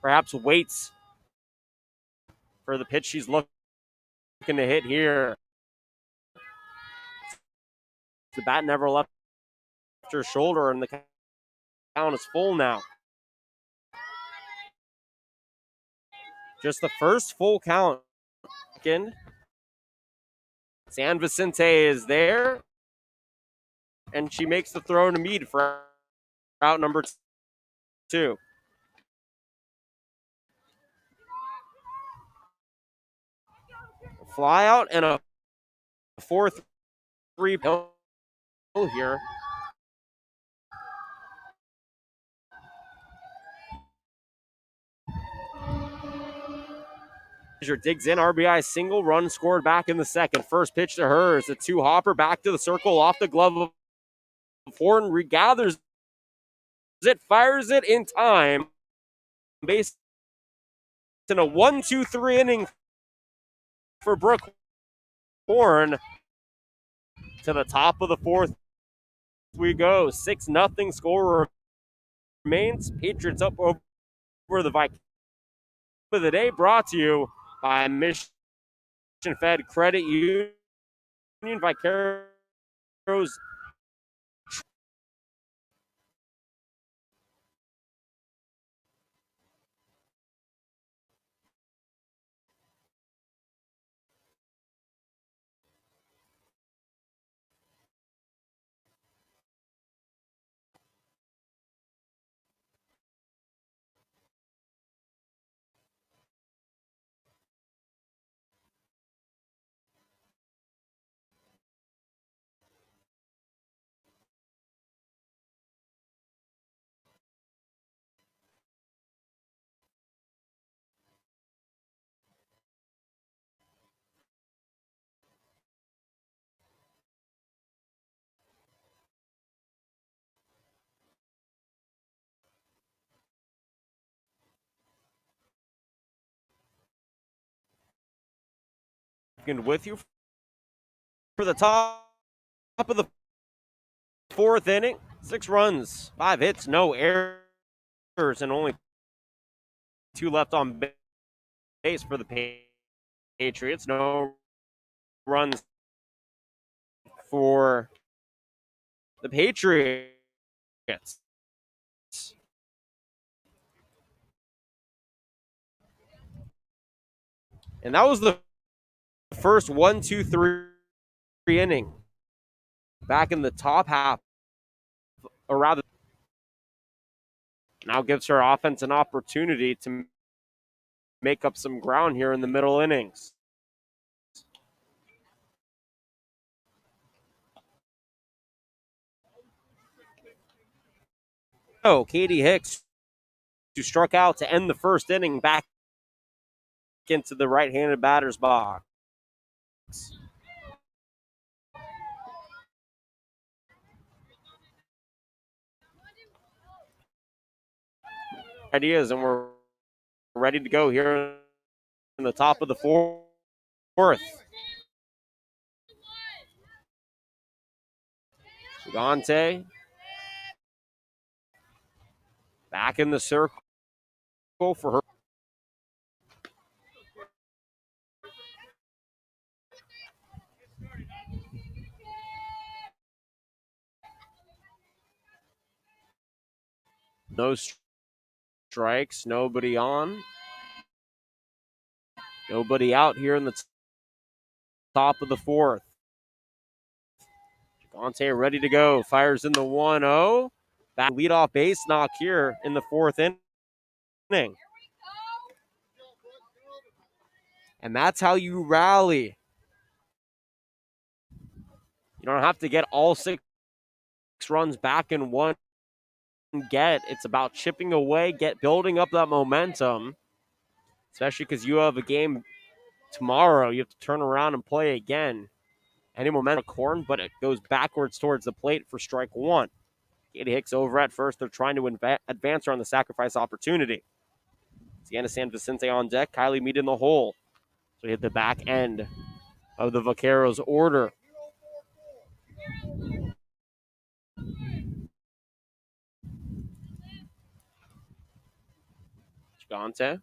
perhaps waits for the pitch she's looking to hit here. The bat never left her shoulder, and the count is full now. Just the first full count. San Vicente is there, and she makes the throw to Meade for out number 2. Fly out and a 4-3 here. Digs in, RBI single, run scored back in the second. First pitch to her is a 2-hopper back to the circle off the glove of Horton. Regathers it, fires it in time. Based in a 1-2-3 inning for Brooke Horn. To the top of the 4th we go. 6-0 score remains. Patriots up over the Vikings. For the day, brought to you by Mission Fed Credit Union. Vicaro's with you for the top of the 4th inning. 6 runs, 5 hits, no errors, and only 2 left on base for the Patriots. No runs for the Patriots. And that was the first 1-2-3 inning. Back in the top half, or rather, now gives her offense an opportunity to make up some ground here in the middle innings. Oh, Katie Hicks, who struck out to end the first inning, back into the right-handed batter's box. Ideas, and we're ready to go here in the top of the fourth. Gigante back in the circle for her. No strikes, nobody on. Nobody out here in the top of the fourth. Gigante ready to go. Fires in the 1-0. Back leadoff base knock here in the fourth inning. And that's how you rally. You don't have to get all 6 runs back in one get. It's about chipping away, building up that momentum, especially because you have a game tomorrow. You have to turn around and play again. Any momentum corn, but it goes backwards towards the plate for strike one. Katie Hicks over at first. They're trying to advance her on the sacrifice opportunity. Sienna San Vicente on deck. Kylie Mead in the hole. So we hit the back end of the Vaqueros order. Gigante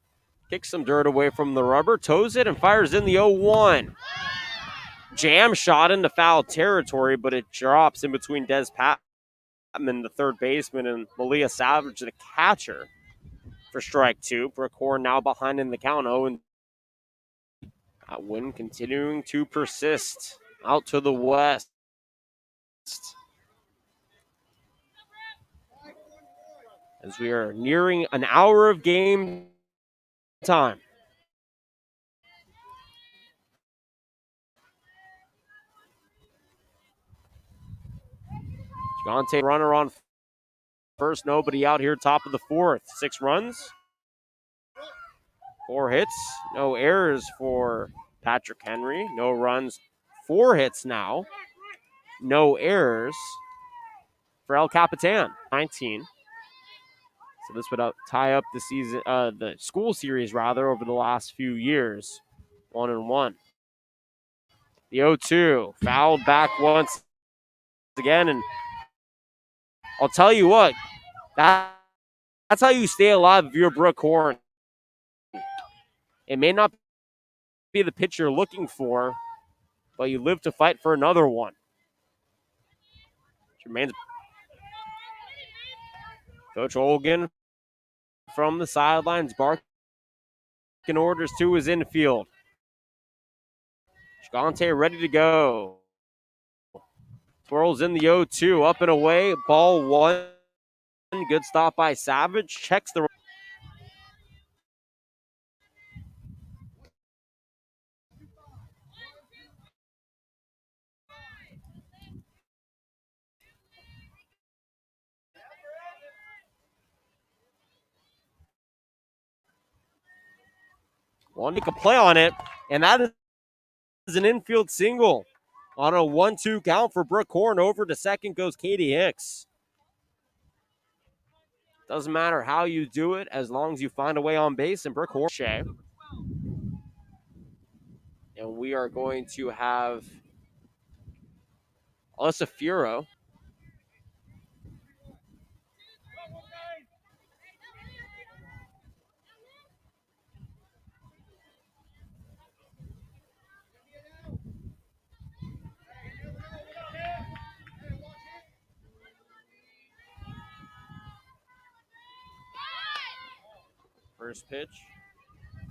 kicks some dirt away from the rubber, toes it, and fires in the 0-1. Jam shot into foul territory, but it drops in between Des Patman, the third baseman, and Malia Savage, the catcher, for strike two. Brooke Horn now behind in the count 0. That win continuing to persist out to the west. As we are nearing an hour of game time. Gigante runner on first, nobody out here, top of the fourth. 6 runs, 4 hits, no errors for Patrick Henry. No runs, 4 hits now. No errors for El Capitan, 19. So this would tie up the season, the school series rather, over the last few years, 1-1. The 0-2 fouled back once again, and I'll tell you what, that's how you stay alive if you're Brooke Horn. It may not be the pitch you're looking for, but you live to fight for another one. Jermaine's Coach Olgan from the sidelines barking orders to his infield. Gigante ready to go. Twirls in the 0-2, up and away, ball 1. Good stop by Savage. Checks the one, make a play on it, and that is an infield single on a 1-2 count for Brooke Horn. Over to second goes Katie Hicks. Doesn't matter how you do it, as long as you find a way on base. And Brooke Horn, and we are going to have Alyssa Fierro.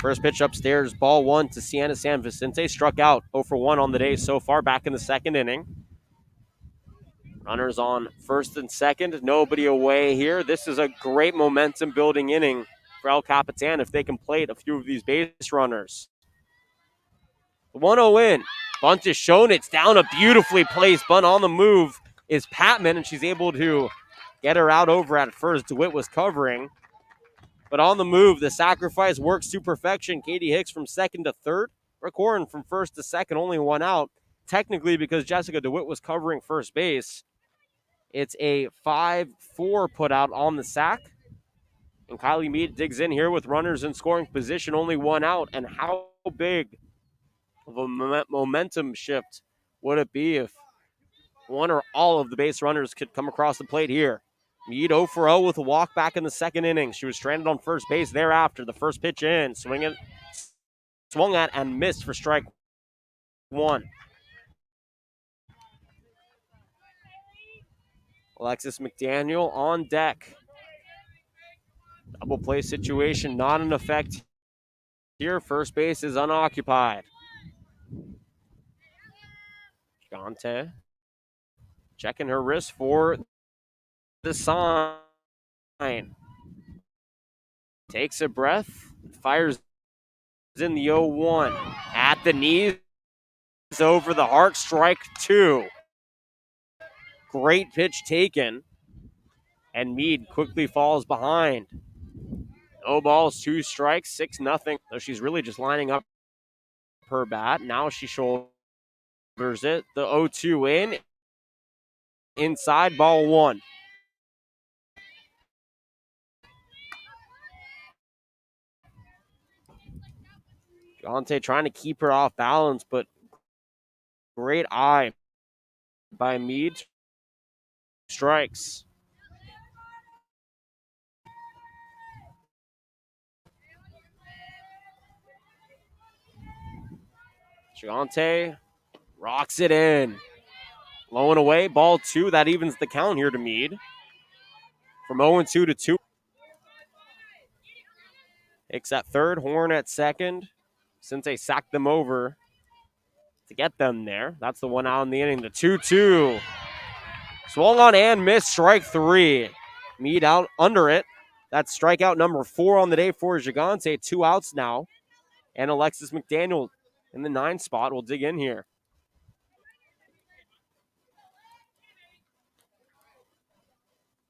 First pitch upstairs, ball one to Sienna San Vicente. Struck out 0 for 1 on the day so far, back in the second inning. Runners on first and second, nobody away here. This is a great momentum building inning for El Capitan if they can plate a few of these base runners. The 1-0 in. Bunt is shown. It's down, a beautifully placed bunt. On the move is Patman, and she's able to get her out over at first. DeWitt was covering. But on the move, the sacrifice works to perfection. Katie Hicks from second to third. Rick Warren from first to second, only one out. Technically, because Jessica DeWitt was covering first base, it's a 5-4 put out on the sack. And Kylie Mead digs in here with runners in scoring position, only one out. And how big of a momentum shift would it be if one or all of the base runners could come across the plate here? Mead 0 for 0 with a walk back in the second inning. She was stranded on first base thereafter. The first pitch in, swung at and missed for strike one. Alexis McDaniel on deck. Double play situation not in effect here. First base is unoccupied. Gigante checking her wrist for the sign. Takes a breath, fires in the 0-1. At the knees, over the heart, strike two. Great pitch taken. And Mead quickly falls behind. No balls, 2 strikes, 6-0. So she's really just lining up her bat. Now she shoulders it. The 0-2 in. Inside, ball 1. Gante trying to keep her off balance, but great eye by Mead. Strikes. Gigante rocks it in. Low and away, ball 2. That evens the count here to Mead. From 0-2 to 2. Hicks at third, Horn at second. Since they sacked them over to get them there. That's the one out in the inning. The 2-2. Swung on and missed. Strike 3. Mead out under it. That's strikeout number 4 on the day for Gigante. 2 outs now. And Alexis McDaniel in the 9 spot. We'll dig in here.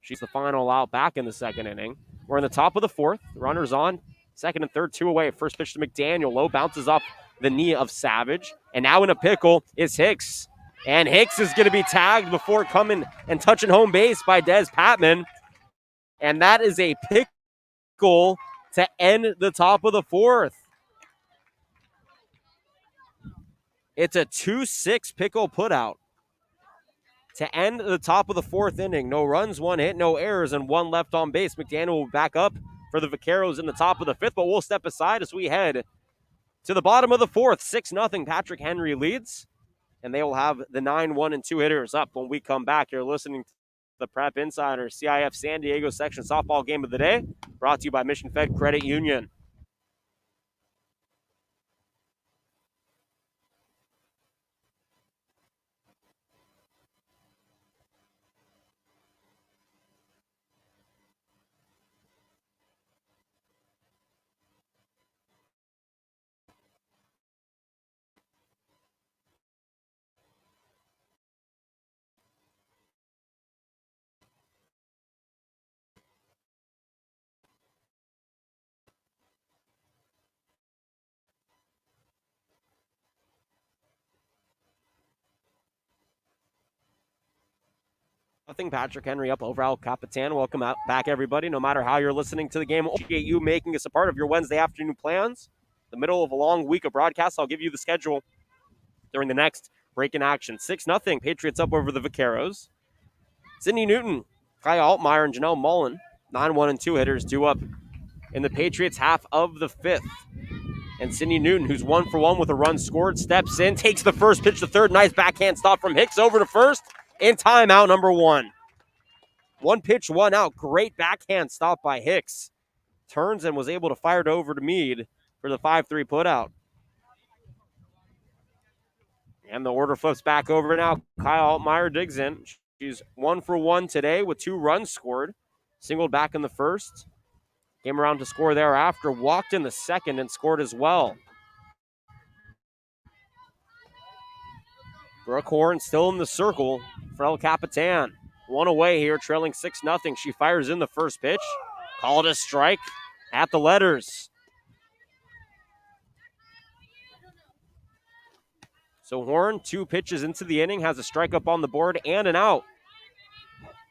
She's the final out back in the second inning. We're in the top of the 4th. Runners on. Second and third, 2 away. First pitch to McDaniel. Low bounces off the knee of Savage. And now in a pickle is Hicks. And Hicks is going to be tagged before coming and touching home base by Des Patman. And that is a pickle to end the top of the 4th. It's a 2-6 pickle putout to end the top of the 4th inning. No runs, 1 hit, no errors, and 1 left on base. McDaniel will back up for the Vaqueros in the top of the 5th, but we'll step aside as we head to the bottom of the 4th. 6-0, Patrick Henry leads, and they will have the 9, 1, and 2 hitters up when we come back. You're listening to the Prep Insider CIF San Diego section softball game of the day, brought to you by Mission Fed Credit Union. Nothing. Patrick Henry up over El Capitan. Welcome out back, everybody. No matter how you're listening to the game, appreciate you making us a part of your Wednesday afternoon plans. The middle of a long week of broadcasts. I'll give you the schedule during the next break in action. 6-0. Patriots up over the Vaqueros. Sydney Newton, Kaya Altmaier, and Janelle Mullen, 9, 1, and 2 hitters due up in the Patriots half of the 5th. And Sydney Newton, who's 1 for 1 with a run scored, steps in, takes the first pitch to third. Nice backhand stop from Hicks over to first. In timeout number 1. 1 pitch, 1 out. Great backhand stop by Hicks turns and was able to fire it over to Mead for the 5-3 putout. And the order flips back over now. Kyle Altmaier digs in. She's 1 for 1 today with 2 runs scored. Singled back in the first. Came around to score thereafter. Walked in the second and scored as well. Brooke Horn still in the circle for El Capitan. 1 away here, trailing 6-0. She fires in the first pitch. Called a strike at the letters. So Horn, 2 pitches into the inning, has a strike up on the board and an out.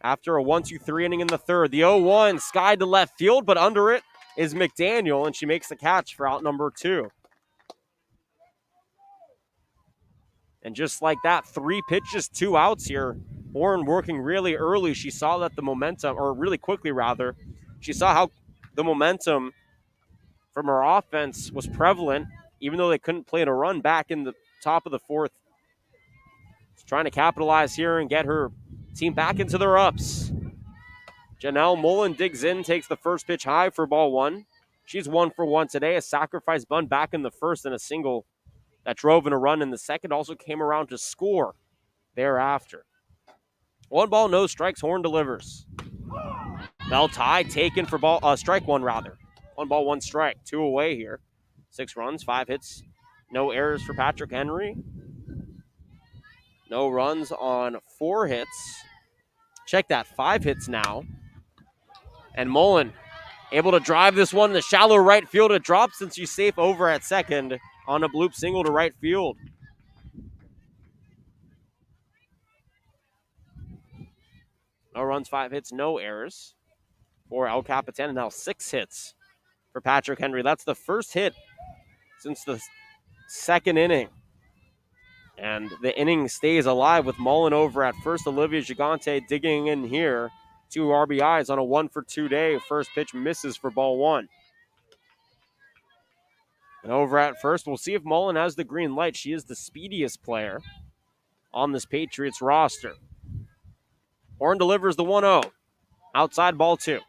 After a 1-2-3 inning in the third, the 0-1 skied to left field, but under it is McDaniel, and she makes the catch for out number 2. And just like that, 3 pitches, 2 outs here. Horn working really early. She saw that the momentum, or really quickly rather, she saw how the momentum from her offense was prevalent, even though they couldn't play a run back in the top of the fourth. She's trying to capitalize here and get her team back into their ups. Janelle Mullen digs in, takes the first pitch high for ball 1. She's 1 for 1 today. A sacrifice bunt back in the first and a single that drove in a run in the second. Also came around to score thereafter. 1 ball, no strikes. Horn delivers. Bell tie taken for strike 1 rather. 1 ball, 1 strike. 2 away here. 6 runs, 5 hits. No errors for Patrick Henry. No runs on 4 hits. Check that, 5 hits now. And Mullen able to drive this one in the shallow right field. It drops since she's safe over at second on a bloop single to right field. No runs, 5 hits, no errors for El Capitan. And now 6 hits for Patrick Henry. That's the first hit since the second inning. And the inning stays alive with Mullen over at first. Olivia Gigante digging in here. 2 RBIs on a 1-for-2 day. First pitch misses for ball 1. And over at first, we'll see if Mullen has the green light. She is the speediest player on this Patriots roster. Horn delivers the 1-0. Outside ball 2.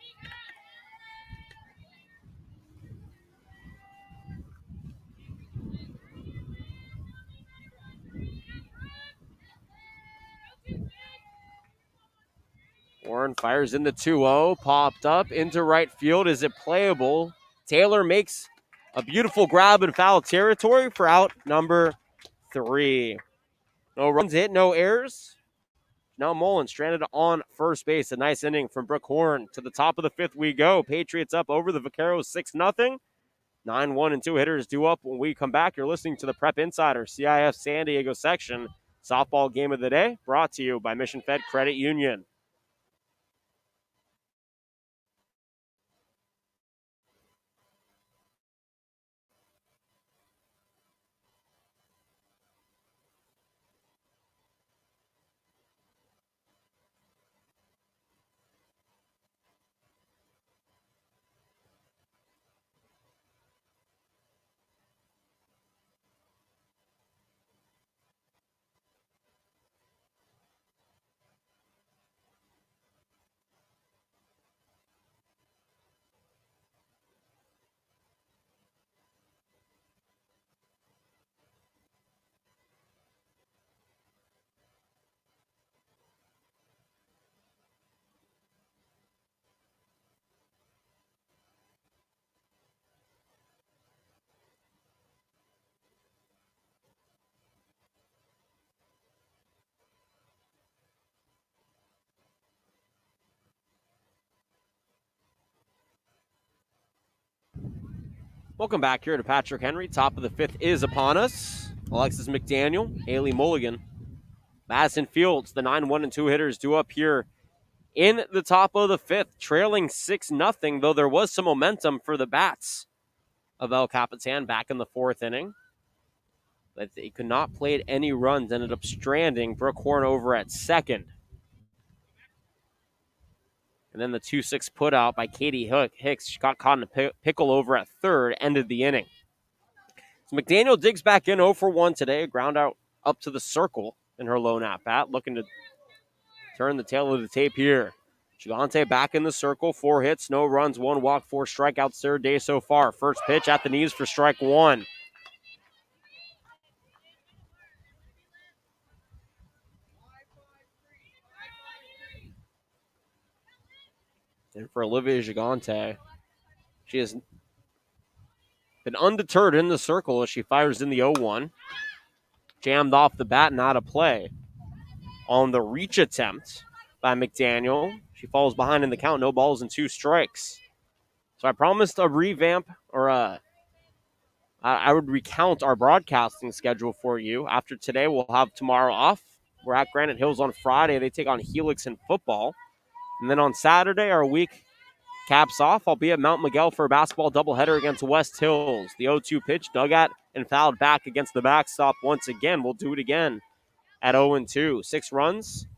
Horn fires in the 2-0, popped up into right field. Is it playable? Taylor makes a beautiful grab in foul territory for out number 3. No runs hit, no errors. Now Mullen stranded on first base. A nice inning from Brooke Horn. To the top of the 5th we go. Patriots up over the Vaqueros 6-0. 9-1 and 2 hitters due up when we come back. You're listening to the Prep Insider CIF San Diego section softball game of the day, brought to you by Mission Fed Credit Union. Welcome back here to Patrick Henry. Top of the 5th is upon us. Alexis McDaniel, Haley Mulligan, Madison Fields, the 9-1 and 2 hitters due up here in the top of the 5th, trailing 6-0, though there was some momentum for the bats of El Capitan back in the 4th inning. But they could not play any runs, ended up stranding Brooke Horn over at second. And then the 2-6 put out by Katie Hicks. She got caught in a pickle over at third, ended the inning. So McDaniel digs back in 0 for 1 today. Ground out up to the circle in her lone at bat, looking to turn the tail of the tape here. Gigante back in the circle. 4 hits, no runs, 1 walk, 4 strikeouts. Third day so far. First pitch at the knees for strike 1. And for Olivia Gigante, she has been undeterred in the circle as she fires in the 0-1. Jammed off the bat and out of play. On the reach attempt by McDaniel, she falls behind in the count. No balls and 2 strikes. So I promised a revamp, or I would recount our broadcasting schedule for you. After today, we'll have tomorrow off. We're at Granite Hills on Friday. They take on Helix in football. And then on Saturday, our week caps off. I'll be at Mount Miguel for a basketball doubleheader against West Hills. The 0-2 pitch, dug at and fouled back against the backstop once again. We'll do it again at 0-2. 6 runs,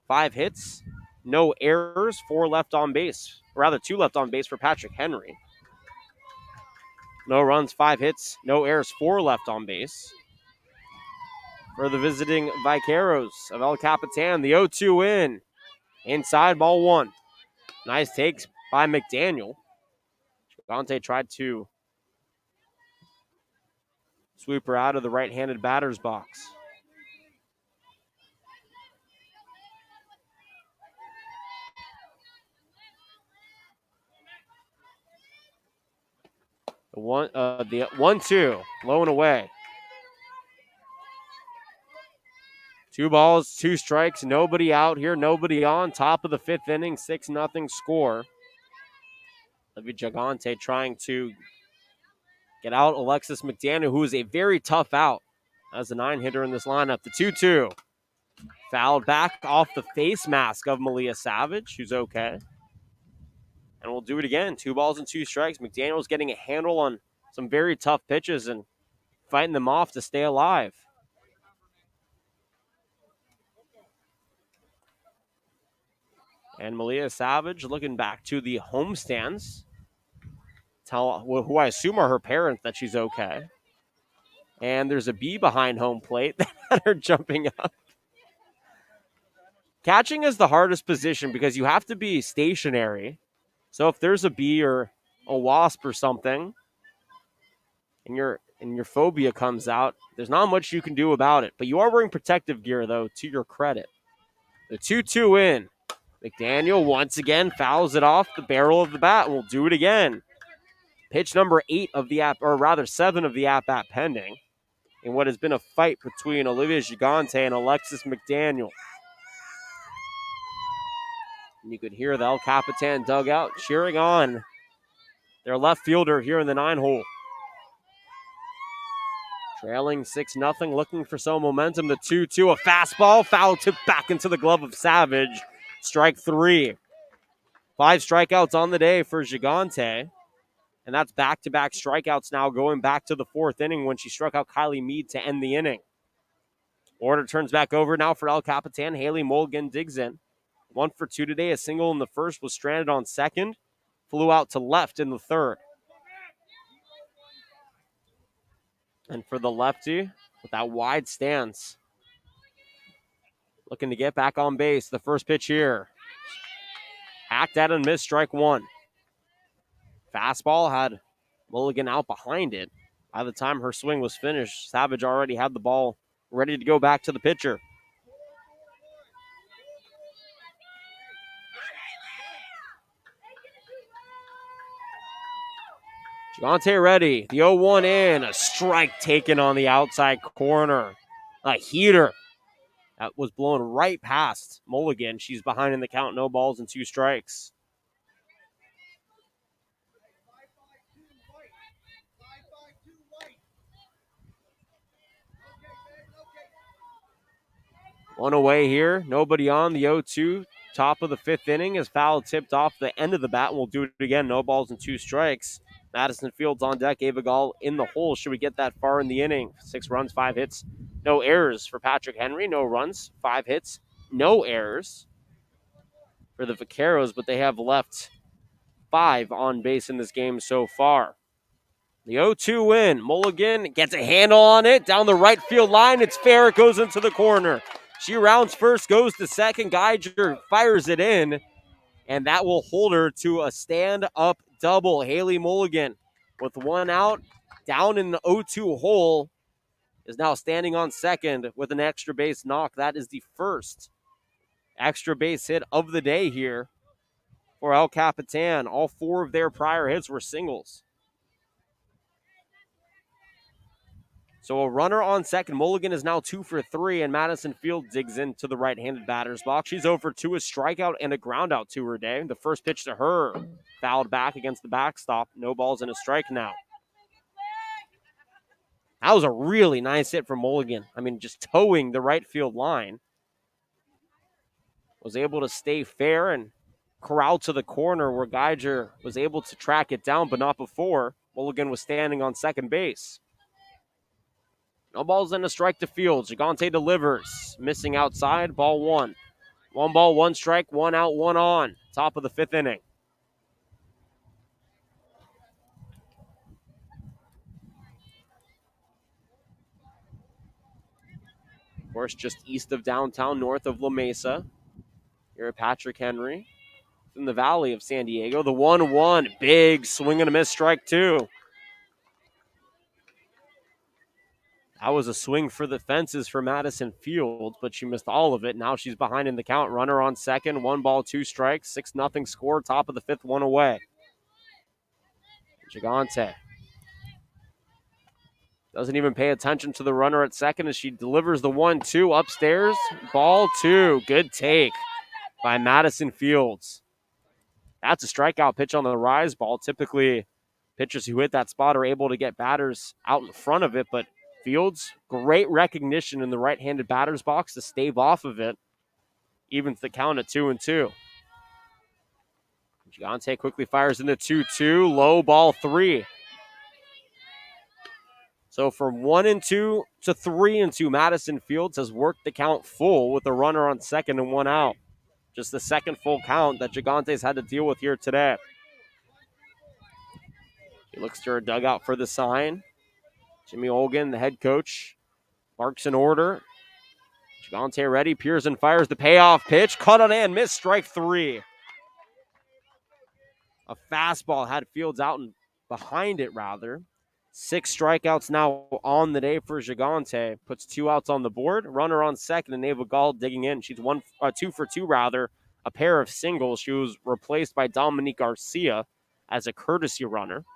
5 hits, no errors, 4 left on base. Or rather, 2 left on base for Patrick Henry. No runs, 5 hits, no errors, 4 left on base. For the visiting Vaqueros of El Capitan, the 0-2 in. Inside, ball 1. Nice takes by McDaniel. Gigante tried to sweep her out of the right-handed batter's box. The 1-2, low and away. 2 balls, 2 strikes, nobody out here, nobody on. Top of the 5th inning, 6-0 score. Olivia Gigante trying to get out Alexis McDaniel, who is a very tough out as a 9-hitter in this lineup. The 2-2. Fouled back off the face mask of Malia Savage, who's okay. And we'll do it again. 2 balls and 2 strikes. McDaniel's getting a handle on some very tough pitches and fighting them off to stay alive. And Malia Savage looking back to the homestands. Who I assume are her parents, that she's okay. And there's a bee behind home plate that are jumping up. Catching is the hardest position because you have to be stationary. So if there's a bee or a wasp or something, and your phobia comes out, there's not much you can do about it. But you are wearing protective gear, though, to your credit. The 2-2 in. McDaniel once again fouls it off the barrel of the bat, and we'll do it again. Pitch number 8 of the or rather 7 of the at-bat pending in what has been a fight between Olivia Gigante and Alexis McDaniel. And you could hear the El Capitan dugout cheering on their left fielder here in the 9-hole. Trailing 6-0, looking for some momentum. The 2-2, a fastball, foul tip back into the glove of Savage. Strike 3. 5 strikeouts on the day for Gigante. And that's back-to-back strikeouts now going back to the 4th inning when she struck out Kylie Mead to end the inning. Order turns back over now for El Capitan. Haley Mulligan digs in. 1 for 2 today. A single in the first, was stranded on second. Flew out to left in the third. And for the lefty, with that wide stance, looking to get back on base. The first pitch here. Hacked at and missed, strike 1. Fastball had Mulligan out behind it. By the time her swing was finished, Savage already had the ball ready to go back to the pitcher. Gigante ready. The 0-1 in. A strike taken on the outside corner. A heater. That was blown right past Mulligan. She's behind in the count. No balls and 2 strikes. One away here. Nobody on. The 0-2. Top of the 5th inning is foul tipped off the end of the bat. We'll do it again. No balls and 2 strikes. Madison Fields on deck. Ava Gall in the hole. Should we get that far in the inning? 6 runs, 5 hits. No errors for Patrick Henry. No runs, 5 hits. No errors for the Vaqueros, but they have left 5 on base in this game so far. The 0-2 win. Mulligan gets a handle on it down the right field line. It's fair. It goes into the corner. She rounds first, goes to second. Geiger fires it in. and that will hold her to a stand-up double. Haley Mulligan, with one out, down in the 0-2 hole, is now standing on second with an extra base knock. That is the first extra base hit of the day here for El Capitan. All four of their prior hits were singles. So a runner on second. Mulligan is now 2 for 3, and Madison Field digs into the right-handed batter's box. She's 0 for 2, a strikeout and a groundout to her day. The first pitch to her, fouled back against the backstop. No balls and a strike now. That was a really nice hit from Mulligan. I mean, just towing the right field line. Was able to stay fair and corral to the corner where Geiger was able to track it down, but not before. Mulligan was standing on second base. No balls and a strike to Fields. Gigante delivers. Missing outside. Ball one. 1 ball, 1 strike, 1 out, 1 on. Top of the 5th inning. Of course, just east of downtown, north of La Mesa. Here at Patrick Henry. In the valley of San Diego. The 1-1. Big swing and a miss, strike 2. That was a swing for the fences for Madison Fields, but she missed all of it. Now she's behind in the count. Runner on second. 1 ball, 2 strikes. 6-0 score. Top of the 5th, 1 away. Gigante doesn't even pay attention to the runner at second as she delivers the 1-2 upstairs. Ball 2. Good take by Madison Fields. That's a strikeout pitch on the rise ball. Typically, pitchers who hit that spot are able to get batters out in front of it, but Fields, great recognition in the right-handed batter's box to stave off of it. Evens the count at 2-2. Gigante quickly fires into 2-2. Low, ball 3. So from 1-2 to 3-2, Madison Fields has worked the count full with a runner on second and 1 out. Just the second full count that Gigante's had to deal with here today. She looks to her dugout for the sign. Jimmy Olgan, the head coach, marks an order. Gigante ready. Pearson fires the payoff pitch. Cut on and missed. Strike 3. A fastball had Fields out and behind it, rather. 6 strikeouts now on the day for Gigante. Puts 2 outs on the board. Runner on second, and Ava Gall digging in. She's 2 for 2, rather. A pair of singles. She was replaced by Dominique Garcia as a courtesy runner.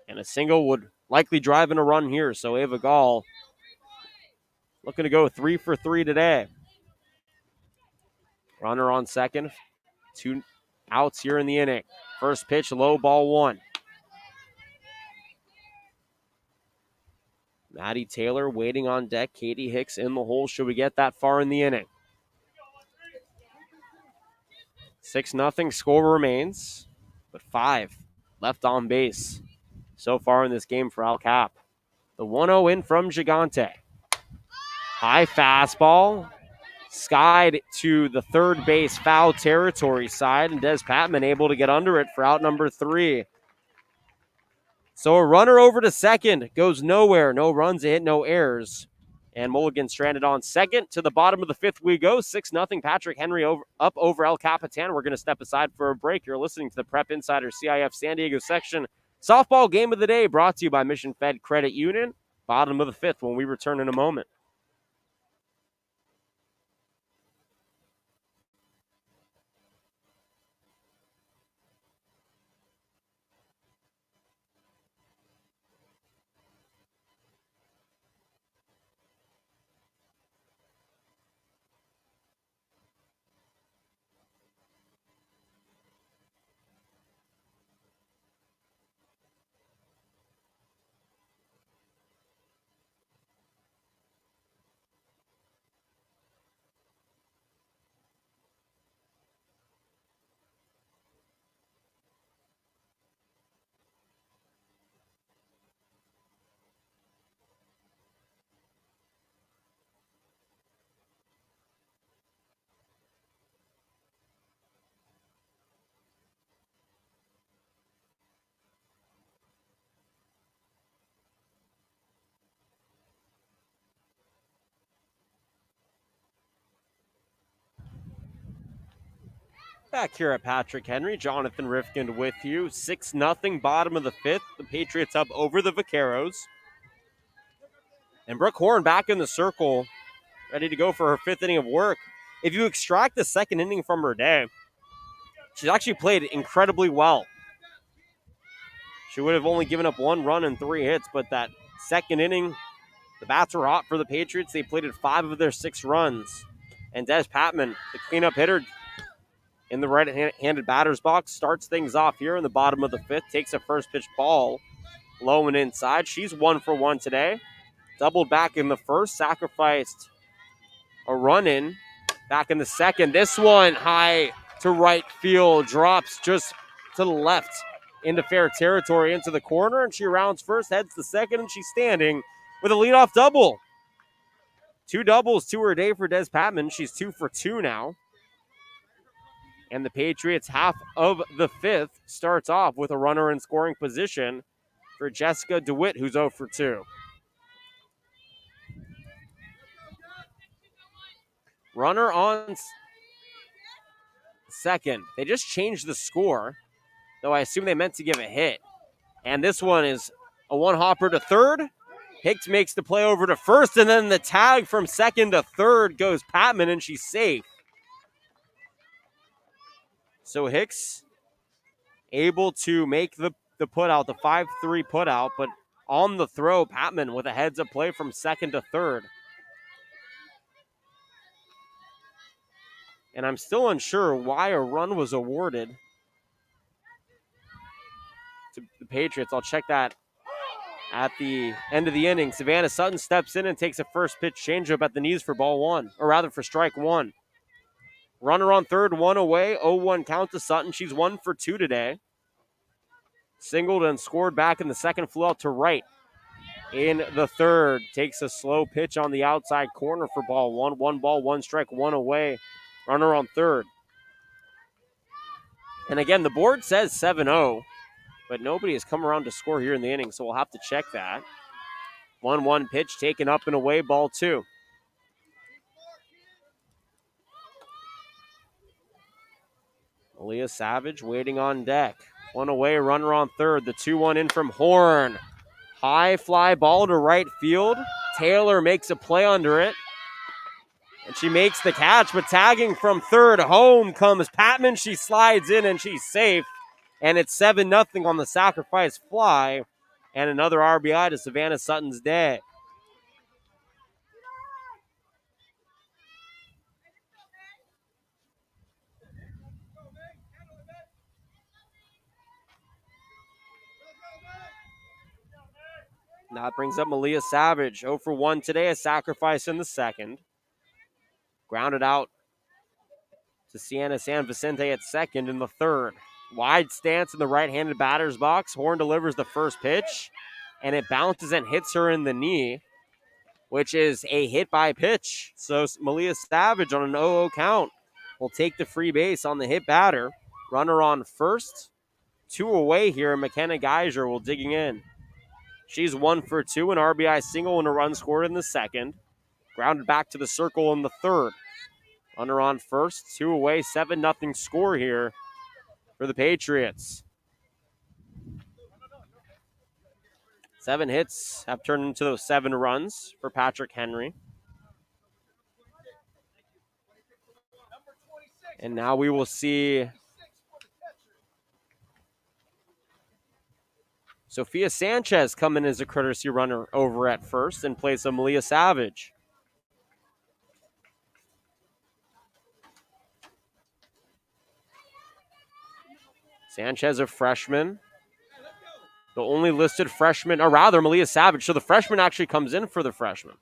And a single would likely drive in a run here. So Ava Gall looking to go 3 for 3 today. Runner on second. 2 outs here in the inning. First pitch, low, ball 1. Maddie Taylor waiting on deck. Katie Hicks in the hole. Should we get that far in the inning? 6-0 score remains, but 5 left on base so far in this game for El Cap. The 1-0 in from Gigante. High fastball. Skied to the third base foul territory side, and Des Patman able to get under it for out number 3. So a runner over to second goes nowhere. No runs, a hit, no errors. And Mulligan stranded on second. To the bottom of the 5th we go. 6-0 Patrick Henry up over El Capitan. We're going to step aside for a break. You're listening to the Prep Insider CIF San Diego section softball game of the day, brought to you by Mission Fed Credit Union. Bottom of the 5th when we return in a moment. Back here at Patrick Henry, Jonathan Rifkind with you. 6-0, bottom of the fifth. The Patriots up over the Vaqueros. And Brooke Horn back in the circle, ready to go for her fifth inning of work. If you extract the second inning from her day, she's actually played incredibly well. She would have only given up 1 run and 3 hits, but that second inning, the bats were hot for the Patriots. They plated 5 of their 6 runs. And Des Patman, the cleanup hitter in the right-handed batter's box, starts things off here in the bottom of the fifth, takes a first pitch ball low and inside. She's 1 for 1 today. Doubled back in the first, sacrificed a run in back in the second. This one high to right field, drops just to the left into fair territory, into the corner, and she rounds first, heads to second, and she's standing with a leadoff double. 2 doubles to her day for Des Patman. She's 2 for 2 now. And the Patriots half of the fifth starts off with a runner in scoring position for Jessica DeWitt, who's 0 for 2. Runner on second. They just changed the score, though I assume they meant to give a hit. And this one is a one-hopper to third. Hicks makes the play over to first, and then the tag from second to third goes Patman, and she's safe. So Hicks able to make the put-out, the 5-3 put-out, but on the throw, Patman with a heads-up play from second to third. And I'm still unsure why a run was awarded to the Patriots. I'll check that at the end of the inning. Savannah Sutton steps in and takes a first pitch changeup at the knees for ball 1, or rather for strike 1. Runner on third, 1 away, 0-1 count to Sutton. She's 1 for 2 today. Singled and scored back in the second, flew out to right. In the third, takes a slow pitch on the outside corner for ball 1. 1 ball, 1 strike, 1 away. Runner on third. And again, the board says 7-0, but nobody has come around to score here in the inning, so we'll have to check that. 1-1 pitch taken up and away, ball 2. Aaliyah Savage waiting on deck. 1 away, runner on third. The 2-1 in from Horn. High fly ball to right field. Taylor makes a play under it. And she makes the catch, but tagging from third, home comes Patman. She slides in and she's safe. And it's 7-0 on the sacrifice fly. And another RBI to Savannah Sutton's day. Now it brings up Malia Savage. 0 for 1 today, a sacrifice in the second. Grounded out to Sienna San Vicente at second in the third. Wide stance in the right-handed batter's box. Horn delivers the first pitch, and it bounces and hits her in the knee, which is a hit by pitch. So Malia Savage on an 0-0 count will take the free base on the hit batter. Runner on first. 2 away here. McKenna Geiser will digging in. She's 1 for 2, an RBI single and a run scored in the second. Grounded back to the circle in the third. Runner on first, 2 away, 7-0 score here for the Patriots. 7 hits have turned into those 7 runs for Patrick Henry. And now we will see Sophia Sanchez come in as a courtesy runner over at first in place of Malia Savage. Sanchez, a freshman. The only listed freshman, or rather Malia Savage. So the freshman actually comes in for the freshman.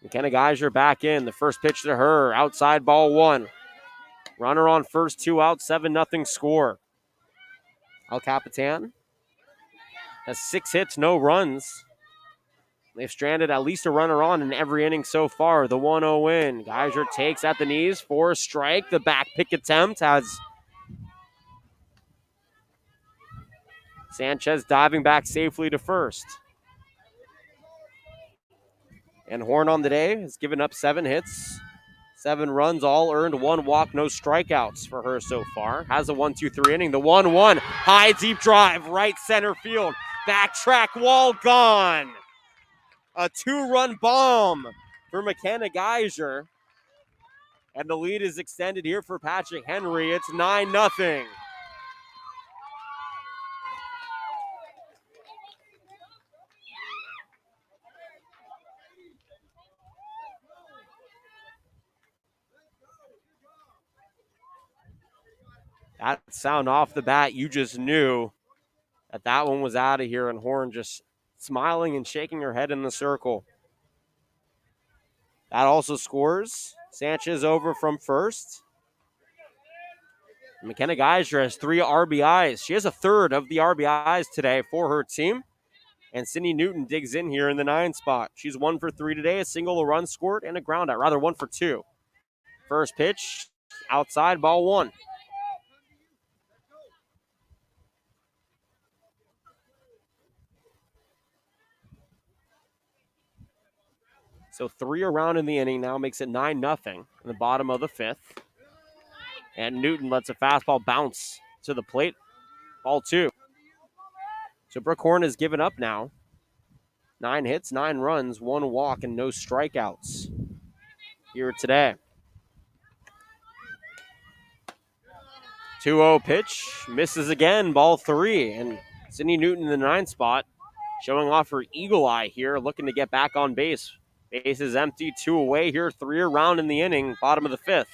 McKenna Geiser back in. The first pitch to her. Outside ball 1. Runner on first, 2 out, 7-0 score. El Capitan has 6 hits, no runs. They've stranded at least a runner on in every inning so far. The 1-0 win. Geiser takes at the knees for a strike. The back pick attempt has Sanchez diving back safely to first. And Horn on the day has given up 7 hits, 7 runs, all earned, 1 walk, no strikeouts for her so far. Has a 1-2-3 inning. The 1-1, high deep drive, right center field. Backtrack wall gone. A 2-run bomb for McKenna Geyser. And the lead is extended here for Patrick Henry. It's 9-0. That sound off the bat, you just knew that one was out of here, and Horn just smiling and shaking her head in the circle. That also scores. Sanchez over from first. McKenna Geyser has 3 RBIs. She has a third of the RBIs today for her team. And Sydney Newton digs in here in the 9 spot. She's 1 for 3 today, a single, a run scored, and a ground out. Rather, 1 for 2. First pitch, outside, ball 1. So 3 around in the inning now makes it 9-0 in the bottom of the 5th. And Newton lets a fastball bounce to the plate. Ball 2. So Brooke Horn has given up now. 9 hits, 9 runs, 1 walk, and no strikeouts here today. 2-0 pitch, misses again, ball 3. And Sydney Newton in the 9 spot, showing off her eagle eye here, looking to get back on base. Base is empty, 2 away here, 3 around in the inning, bottom of the 5th.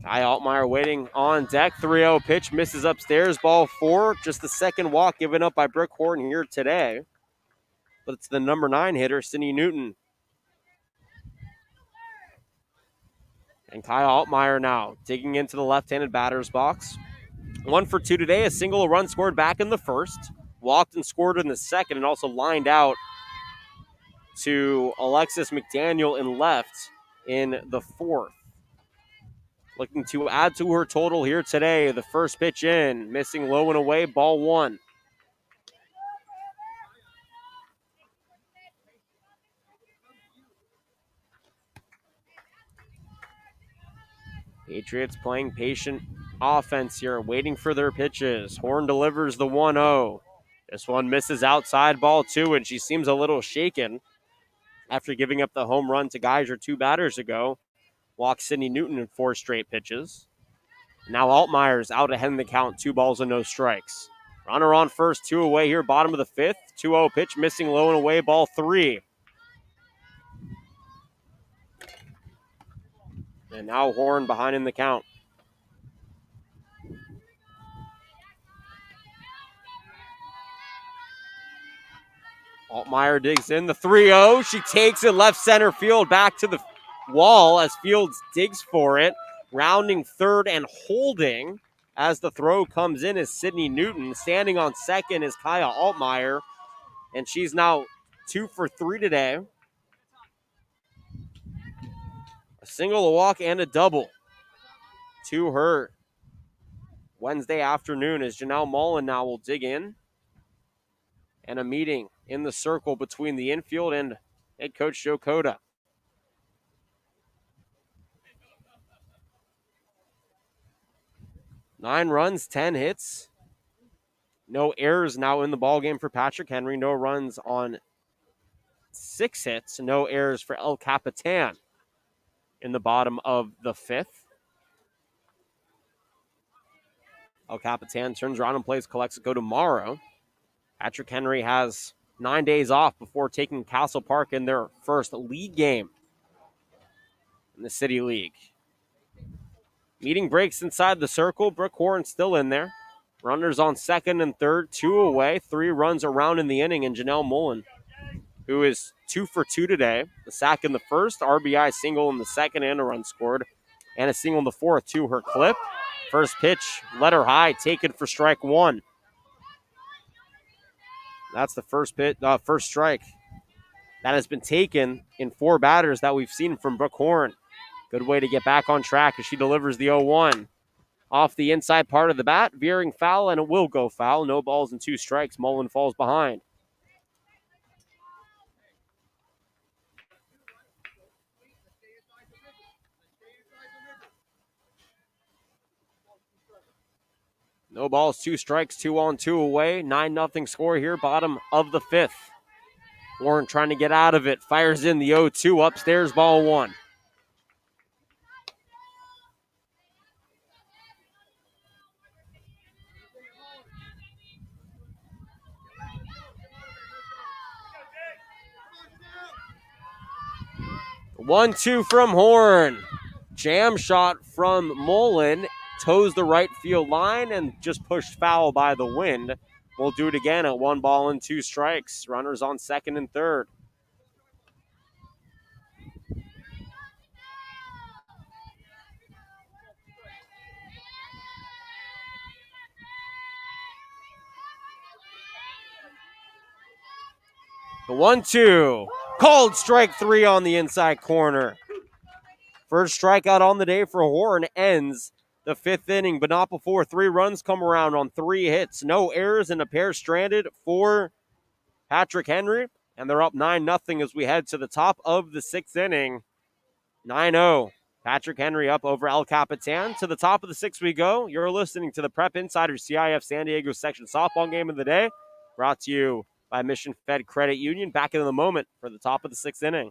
Kai Altmaier waiting on deck. 3-0 pitch, misses upstairs, ball 4. Just the second walk given up by Brooke Horn here today. But it's the number 9 hitter, Sydney Newton. And Kai Altmaier now digging into the left-handed batter's box. 1 for 2 today, a single, a run scored back in the first. Walked and scored in the second, and also lined out to Alexis McDaniel in left in the 4th. Looking to add to her total here today. The first pitch in, missing low and away, ball 1. Patriots playing patient offense here, waiting for their pitches. Horn delivers the 1-0. This one misses outside, ball 2, and she seems a little shaken after giving up the home run to Geyser 2 batters ago. Walks Sydney Newton in 4 straight pitches. Now Altmaier's out ahead in the count, 2 balls and no strikes. Runner on first, 2 away here, bottom of the 5th. 2-0 pitch, missing low and away, ball 3. And now Horn behind in the count. Altmaier digs in the 3-0. She takes it left center field, back to the wall as Fields digs for it. Rounding third and holding as the throw comes in is Sydney Newton. Standing on second is Kaya Altmaier. And she's now 2 for 3 today. A single, a walk, and a double to her Wednesday afternoon as Janelle Mullen now will dig in. And a meeting in the circle between the infield and head coach Joe Cota. Nine runs, 10 hits. No errors now in the ballgame for Patrick Henry. No runs on 6 hits. No errors for El Capitan in the bottom of the 5th. El Capitan turns around and plays Calexico tomorrow. Patrick Henry has 9 days off before taking Castle Park in their first league game in the City League. Meeting breaks inside the circle. Brooke Horn still in there. Runners on second and third, 2 away, 3 runs around in the inning, and Janelle Mullen, who is 2 for 2 today. The sack in the first, RBI single in the second, and a run scored, and a single in the 4th to her clip. First pitch, letter high, taken for strike 1. That's the first strike that has been taken in 4 batters that we've seen from Brooke Horn. Good way to get back on track as she delivers the 0-1. Off the inside part of the bat, veering foul, and it will go foul. No balls and 2 strikes. Mullen falls behind. No balls, 2 strikes, 2 on, 2 away. 9-0 score here, bottom of the 5th. Warren trying to get out of it. Fires in the 0-2 upstairs, ball 1. The 1-2 from Horn. Jam shot from Mullen. Toes the right field line and just pushed foul by the wind. We'll do it again at 1 ball and 2 strikes. Runners on second and third. The 1-2. Called strike 3 on the inside corner. First strikeout on the day for Horn ends the 5th inning, but not before 3 runs come around on 3 hits. No errors and a pair stranded for Patrick Henry. And they're up 9-0 as we head to the top of the 6th inning. 9-0. Patrick Henry up over El Capitan. To the top of the 6th we go. You're listening to the Prep Insider CIF San Diego Section Softball Game of the Day. Brought to you by Mission Fed Credit Union. Back in the moment for the top of the 6th inning.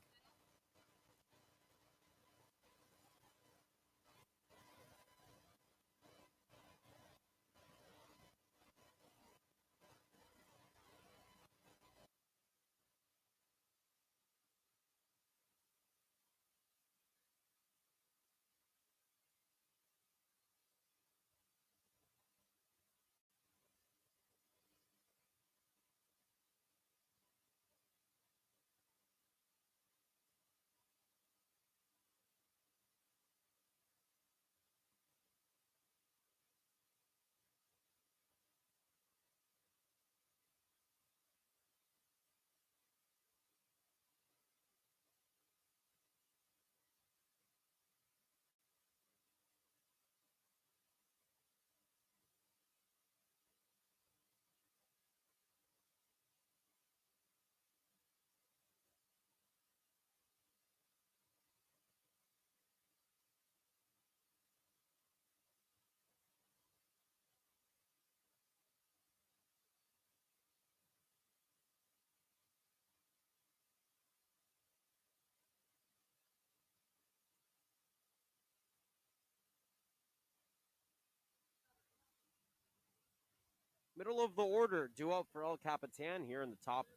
Middle of the order, due up for El Capitan here in the top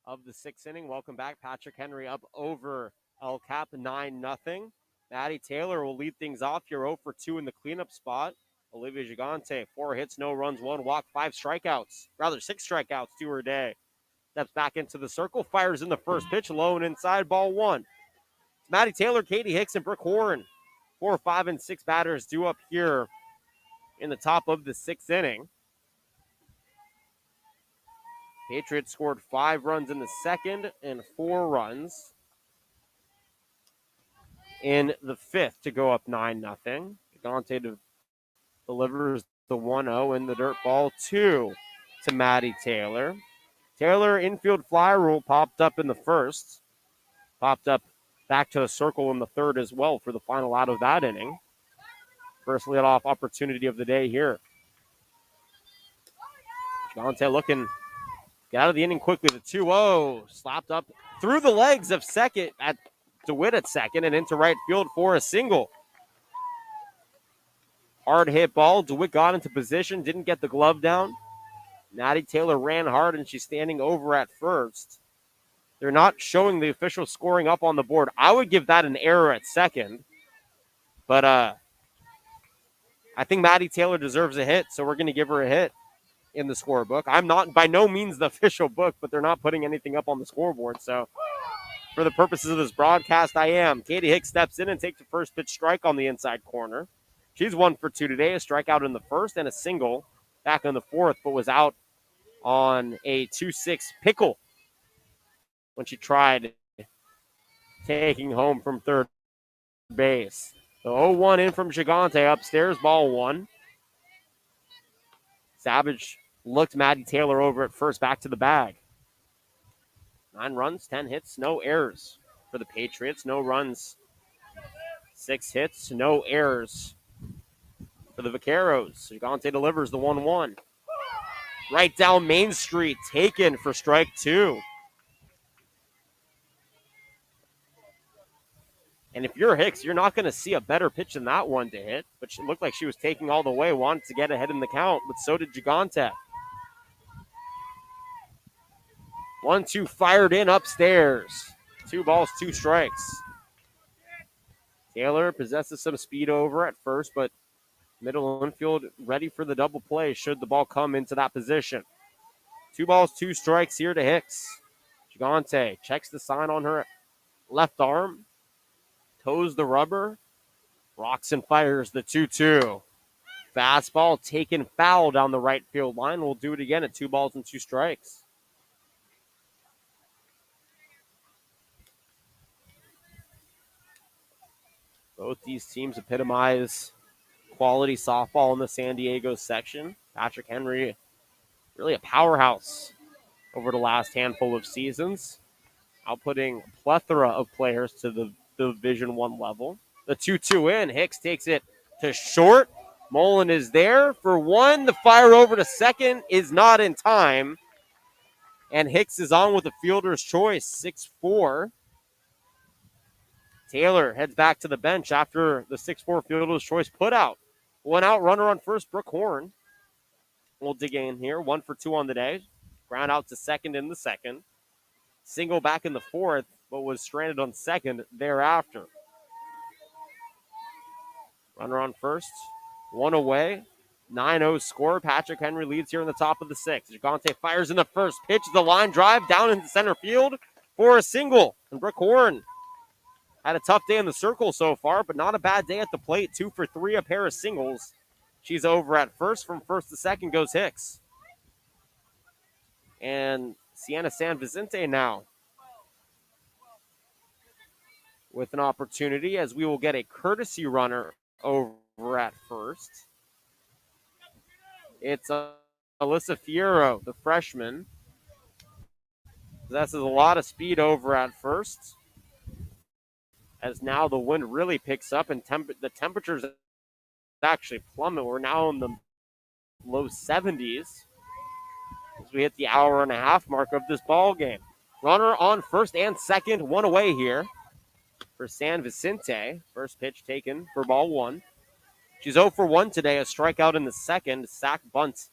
of the 6th inning. Welcome back. Patrick Henry up over El Cap 9-0. Maddie Taylor will lead things off here 0 for 2 in the cleanup spot. Olivia Gigante, 4 hits, no runs, 1 walk, 5 strikeouts. Rather, 6 strikeouts to her day. Steps back into the circle, fires in the first pitch, low and inside, ball 1. It's Maddie Taylor, Katie Hicks, and Brooke Horn. 4, 5, and 6 batters due up here in the top of the 6th inning. Patriots scored 5 runs in the second and 4 runs in the 5th to go up 9-0. Gigante delivers the 1-0 in the dirt ball 2 to Maddie Taylor. Taylor infield fly rule popped up in the first. Popped up back to the circle in the third as well for the final out of that inning. First leadoff opportunity of the day here. Gigante looking get out of the inning quickly. The 2-0 slapped up through the legs of second at DeWitt at second and into right field for a single. Hard hit ball. DeWitt got into position, didn't get the glove down. Maddie Taylor ran hard and she's standing over at first. They're not showing the official scoring up on the board. I would give that an error at second. But I think Maddie Taylor deserves a hit, so we're going to give her a hit in the scorebook. I'm not by no means the official book, but they're not putting anything up on the scoreboard. So for the purposes of this broadcast, I am. Katie Hicks steps in and takes the first pitch strike on the inside corner. She's 1 for 2 today, a strikeout in the first and a single back in the fourth, but was out on a 2-6 pickle when she tried taking home from third base. The 0-1 in from Gigante upstairs, ball 1. Savage looked Maddie Taylor over at first, back to the bag. 9 runs, 10 hits, no errors for the Patriots. No runs, 6 hits, no errors for the Vaqueros. Gigante delivers the 1-1. Right down Main Street, taken for strike 2. And if you're Hicks, you're not going to see a better pitch than that one to hit. But she looked like she was taking all the way, wanted to get ahead in the count, but so did Gigante. 1-2 fired in upstairs. 2 balls, 2 strikes. Taylor possesses some speed over at first, but middle infield ready for the double play should the ball come into that position. 2 balls, 2 strikes here to Hicks. Gigante checks the sign on her left arm, toes the rubber, rocks and fires the 2-2. Fastball taken foul down the right field line. We'll do it again at 2 balls and 2 strikes. Both these teams epitomize quality softball in the San Diego section. Patrick Henry, really a powerhouse over the last handful of seasons, outputting a plethora of players to the Division I level. The 2-2 in. Hicks takes it to short. Mullen is there for 1. The fire over to second is not in time. And Hicks is on with a fielder's choice, 6-4. Taylor heads back to the bench after the 6-4 fielder's choice put out. 1 out, runner on first, Brooke Horn. We'll dig in here. 1 for 2 on the day. Ground out to second in the second. Single back in the fourth, but was stranded on second thereafter. Runner on first. 1 away. 9-0 score. Patrick Henry leads here in the top of the 6th. Gigante fires in the first pitch. The line drive down into center field for a single. And Brooke Horn had a tough day in the circle so far, but not a bad day at the plate. 2 for 3, a pair of singles. She's over at first. From first to second goes Hicks. And Sienna San Vicente now with an opportunity, as we will get a courtesy runner over at first. It's Alyssa Fierro, the freshman. Possesses a lot of speed over at first, as now the wind really picks up and the temperatures actually plummet. We're now in the low 70s as we hit the hour and a half mark of this ball game. Runner on first and second, 1 away here for San Vicente. First pitch taken for ball 1. She's 0 for 1 today, a strikeout in the second, sack bunt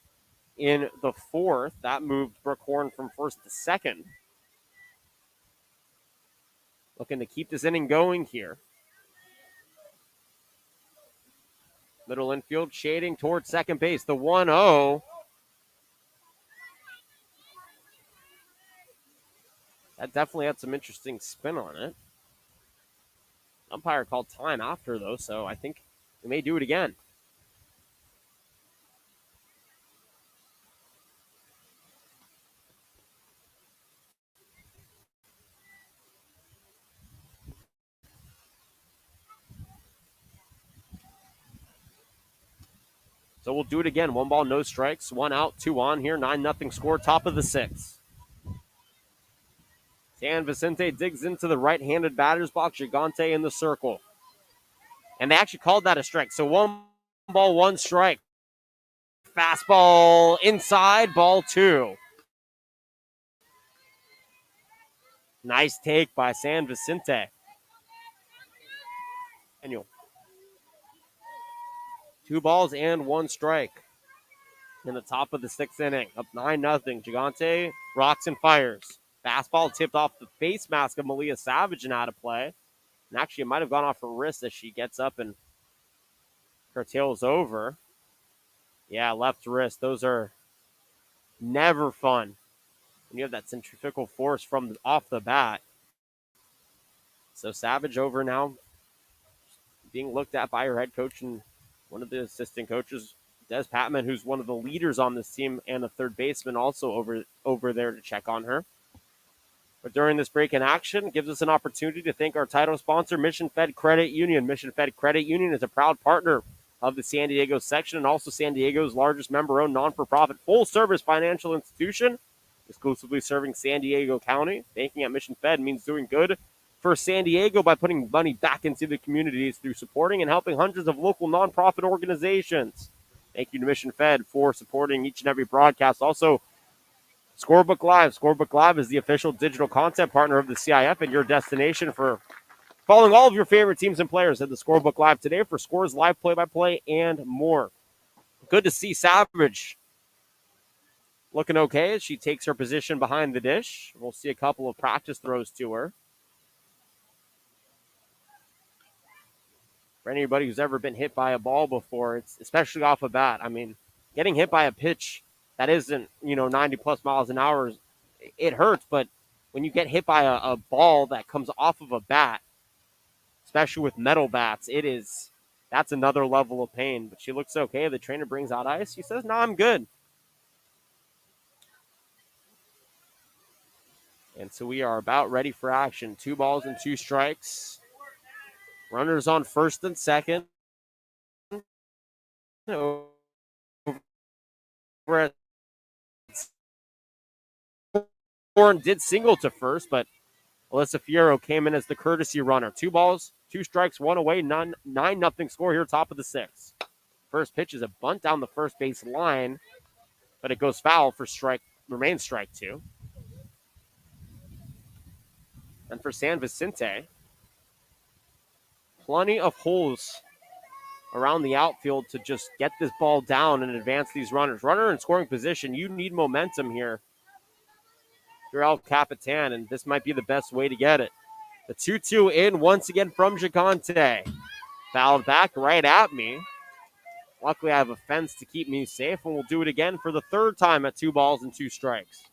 in the fourth. That moved Brooke Horn from first to second. Looking to keep this inning going here. Middle infield shading towards second base. The 1-0. That definitely had some interesting spin on it. Umpire called time after, though, so I think we may do it again. So we'll do it again. 1 ball, no strikes. 1 out, 2 on here. 9-0 score, top of the 6th. San Vicente digs into the right-handed batter's box. Gigante in the circle. And they actually called that a strike. So 1 ball, 1 strike. Fastball inside, ball 2. Nice take by San Vicente. Annual. 2 balls and 1 strike in the top of the 6th inning. Up 9-0. Gigante rocks and fires. Fastball tipped off the face mask of Malia Savage and out of play. And actually, it might have gone off her wrist as she gets up and curtails over. Yeah, left wrist. Those are never fun when you have that centrifugal force from off the bat. So Savage over now, being looked at by her head coach and one of the assistant coaches, Des Patman, who's one of the leaders on this team, and a third baseman also over there to check on her. But during this break in action, it gives us an opportunity to thank our title sponsor, Mission Fed Credit Union. Mission Fed Credit Union is a proud partner of the San Diego section and also San Diego's largest member-owned non-for-profit full-service financial institution, exclusively serving San Diego County. Banking at Mission Fed means doing good for San Diego by putting money back into the communities through supporting and helping hundreds of local nonprofit organizations. Thank you to Mission Fed for supporting each and every broadcast. Also, Scorebook Live. Scorebook Live is the official digital content partner of the CIF and your destination for following all of your favorite teams and players at the Scorebook Live today for scores, live play-by-play, and more. Good to see Savage looking okay as she takes her position behind the dish. We'll see a couple of practice throws to her. For anybody who's ever been hit by a ball before, it's especially off a bat. I mean, getting hit by a pitch that isn't, 90 plus miles an hour, it hurts. But when you get hit by a ball that comes off of a bat, especially with metal bats, that's another level of pain. But she looks okay. The trainer brings out ice. She says, "No, I'm good." And so we are about ready for action. 2 balls and 2 strikes. Runners on first and second. Over at Warren did single to first, but Alyssa Fierro came in as the courtesy runner. 2 balls, 2 strikes, 1 away, 9-0 score here, top of the 6th. First pitch is a bunt down the first base line, but it goes foul for remains strike 2. And for San Vicente, plenty of holes around the outfield to just get this ball down and advance these runners. Runner in scoring position, you need momentum here. You're El Capitan, and this might be the best way to get it. The 2-2 in once again from Gigante. Fouled back right at me. Luckily, I have a fence to keep me safe, and we'll do it again for the 3rd time at 2 balls and 2 strikes.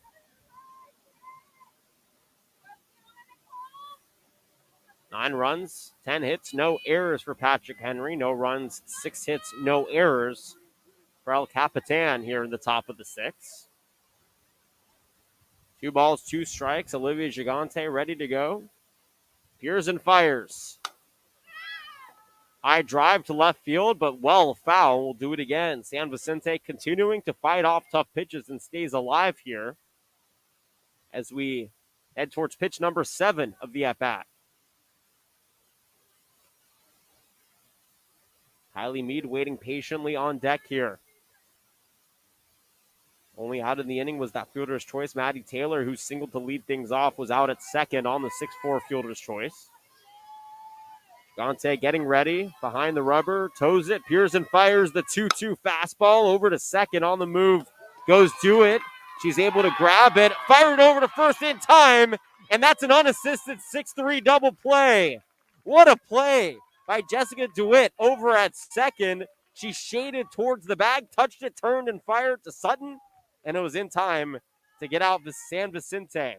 Nine runs, 10 hits, no errors for Patrick Henry. No runs, 6 hits, no errors for El Capitan here in the top of the 6th. 2 balls, 2 strikes. Olivia Gigante ready to go. Peers and fires. High drive to left field, but well foul. We'll do it again. San Vicente continuing to fight off tough pitches and stays alive here as we head towards pitch number 7 of the at-bat. Kylie Mead waiting patiently on deck here. Only out in the inning was that fielder's choice. Maddie Taylor, who singled to lead things off, was out at second on the 6'4 fielder's choice. Gante getting ready behind the rubber, toes it, peers and fires the 2-2 fastball over to second on the move. Goes to it. She's able to grab it, fire it over to first in time, and that's an unassisted 6-3 double play. What a play by Jessica DeWitt over at second. She shaded towards the bag, touched it, turned, and fired to Sutton, and it was in time to get out the San Vicente.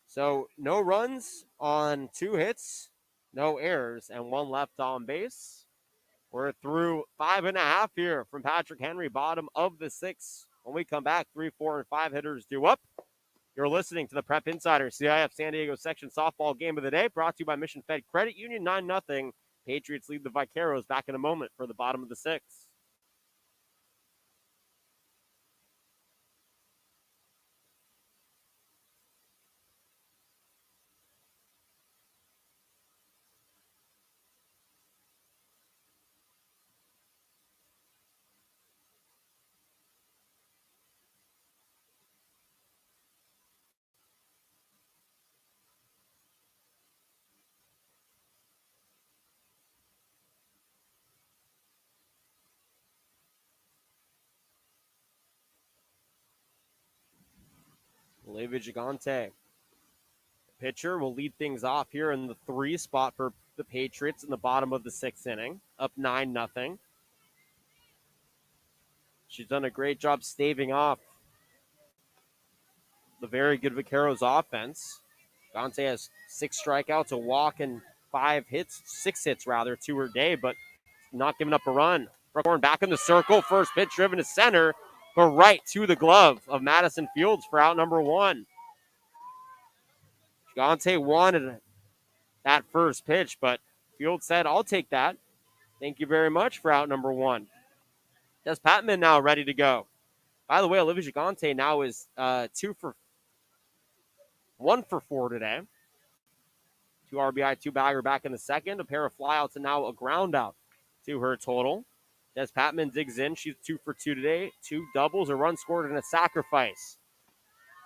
So no runs on 2 hits, no errors, and 1 left on base. We're through 5.5 here from Patrick Henry, bottom of the 6th. When we come back, 3, 4, and 5 hitters due up. You're listening to the Prep Insider CIF San Diego Section Softball Game of the Day, brought to you by Mission Fed Credit Union, 9-0. Patriots lead the Vaqueros. Back in a moment for the bottom of the 6th. Olivia Gigante. Pitcher will lead things off here in the 3 spot for the Patriots in the bottom of the 6th inning, up 9-0. She's done a great job staving off the very good Vaqueros offense. Gigante has 6 strikeouts, a walk, and 6 hits to her day, but not giving up a run. Brookhorn back in the circle, first pitch driven to center, but right to the glove of Madison Fields for out number 1. Gigante wanted that first pitch, but Fields said, "I'll take that. Thank you very much," for out number 1. Des Patman now ready to go. By the way, Olivia Gigante now is 1 for 4 today. 2 RBI, 2 bagger back in the second. A pair of flyouts and now a ground out to her total. Des Patman digs in. She's 2 for 2 today. 2 doubles, a run scored, and a sacrifice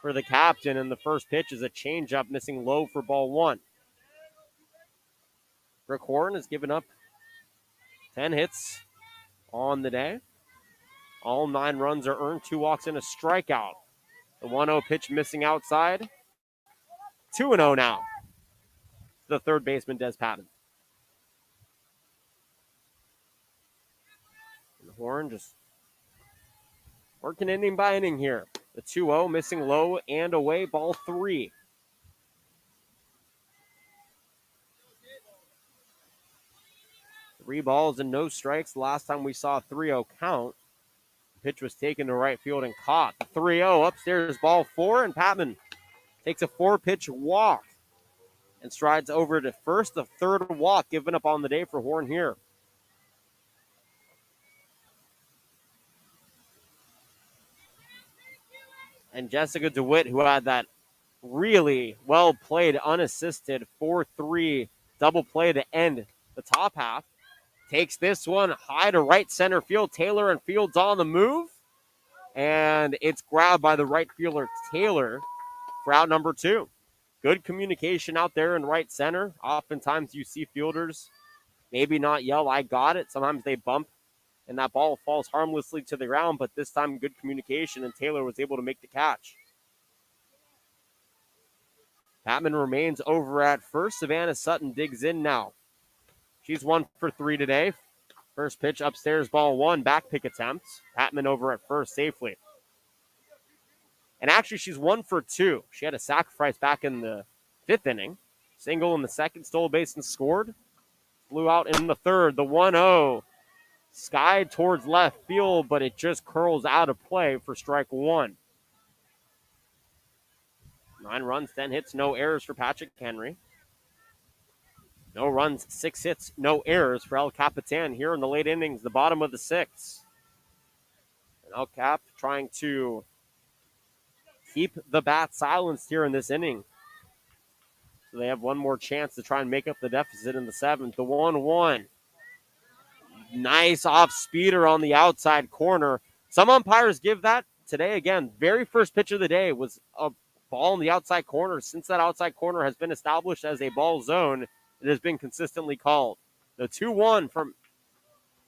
for the captain. And the first pitch is a changeup, missing low for ball 1. Brooke Horn has given up 10 hits on the day. All 9 runs are earned, 2 walks and a strikeout. The 1-0 pitch missing outside. 2-0 now. The third baseman, Des Patman. And Horn just working inning by inning here. The 2-0 missing low and away, ball 3. Three balls and no strikes. The last time we saw a 3-0 count, the pitch was taken to right field and caught. The 3-0 upstairs, ball 4, and Patman takes a 4-pitch walk and strides over to first. The third walk given up on the day for Horn here. And Jessica DeWitt, who had that really well-played, unassisted 4-3 double play to end the top half, takes this one high to right center field. Taylor and Fields on the move. And it's grabbed by the right fielder, Taylor, for out number 2. Good communication out there in right center. Oftentimes you see fielders maybe not yell, "I got it." Sometimes they bump and that ball falls harmlessly to the ground, but this time good communication, and Taylor was able to make the catch. Patman remains over at first. Savannah Sutton digs in now. She's 1 for 3 today. First pitch upstairs, ball 1, back pick attempt. Patman over at first safely. And actually, she's 1 for 2. She had a sacrifice back in the 5th inning. Single in the second, stole a base and scored. Flew out in the third. The 1-0 skied towards left field, but it just curls out of play for strike 1. 9 runs, 10 hits, no errors for Patrick Henry. No runs, 6 hits, no errors for El Capitan here in the late innings, the bottom of the 6th. And El Cap trying to keep the bat silenced here in this inning. So they have one more chance to try and make up the deficit in the 7th. The 1-1. Nice off speeder on the outside corner. Some umpires give that today. Again, very first pitch of the day was a ball in the outside corner. Since that outside corner has been established as a ball zone, it has been consistently called. The 2-1 from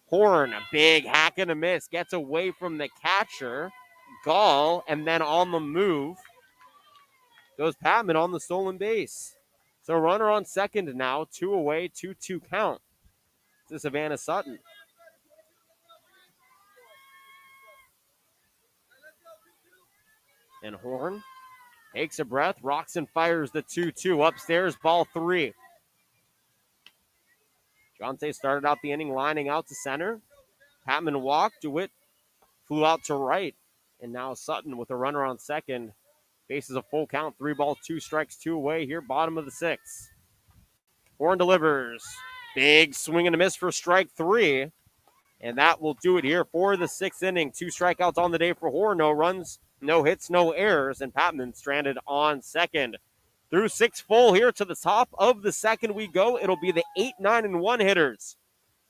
Horn, a big hack and a miss, gets away from the catcher, Gall, and then on the move goes Patman on the stolen base. So runner on second now, 2 away, 2-2 count to Savannah Sutton. And Horn takes a breath, rocks and fires the 2-2 upstairs, ball 3. Jonte started out the inning lining out to center. Patman walked, DeWitt flew out to right. And now Sutton with a runner on second. Bases a full count, 3 balls, 2 strikes, 2 away here, bottom of the 6th. Horn delivers. Big swing and a miss for strike 3. And that will do it here for the 6th inning. 2 strikeouts on the day for Horn. No runs, no hits, no errors. And Patman stranded on second. Through 6 full here to the top of the 2nd we go. It'll be the 8, 9, and 1 hitters.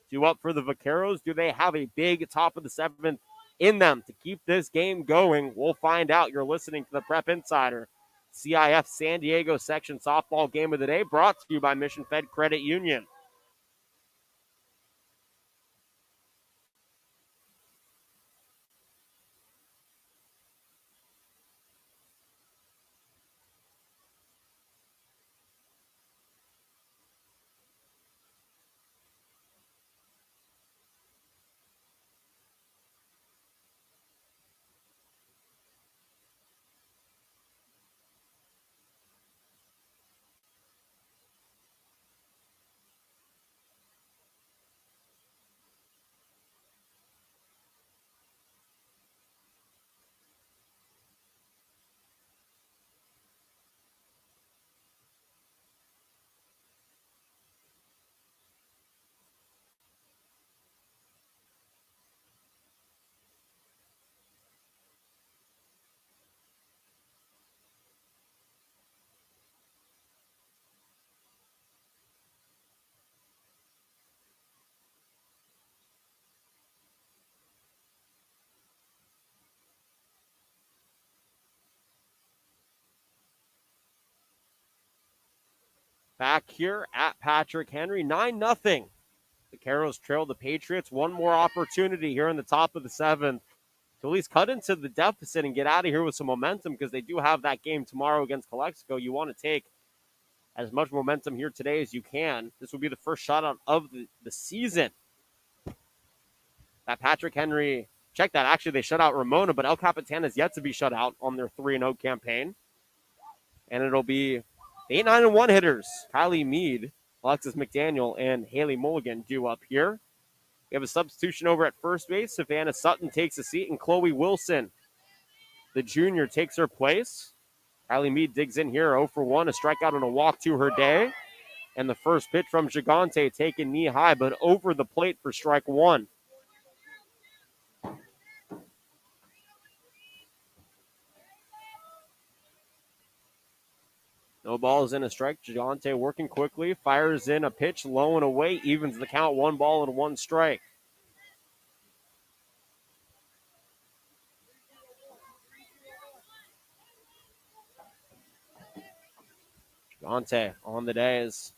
2 up for the Vaqueros. Do they have a big top of the 7th in them to keep this game going? We'll find out. You're listening to the Prep Insider, CIF San Diego section softball game of the day, brought to you by Mission Fed Credit Union. back here at Patrick Henry. 9-0. The Caros trail the Patriots. One more opportunity here in the top of the 7th to at least cut into the deficit and get out of here with some momentum, because they do have that game tomorrow against Calexico. You want to take as much momentum here today as you can. This will be the first shutout of the season. That Patrick Henry, check that. Actually, they shut out Ramona, but El Capitan is yet to be shut out on their 3-0 campaign. And it'll be 8, 9, and 1 hitters. Kylie Mead, Alexis McDaniel, and Haley Mulligan due up here. We have a substitution over at first base. Savannah Sutton takes a seat, and Chloe Wilson, the junior, takes her place. Kylie Mead digs in here, 0 for 1, a strikeout and a walk to her day. And the first pitch from Gigante taken knee high, but over the plate for strike 1. No balls in, a strike. Gigante working quickly, fires in a pitch low and away, evens the count, 1 ball and 1 strike. Gigante on the day is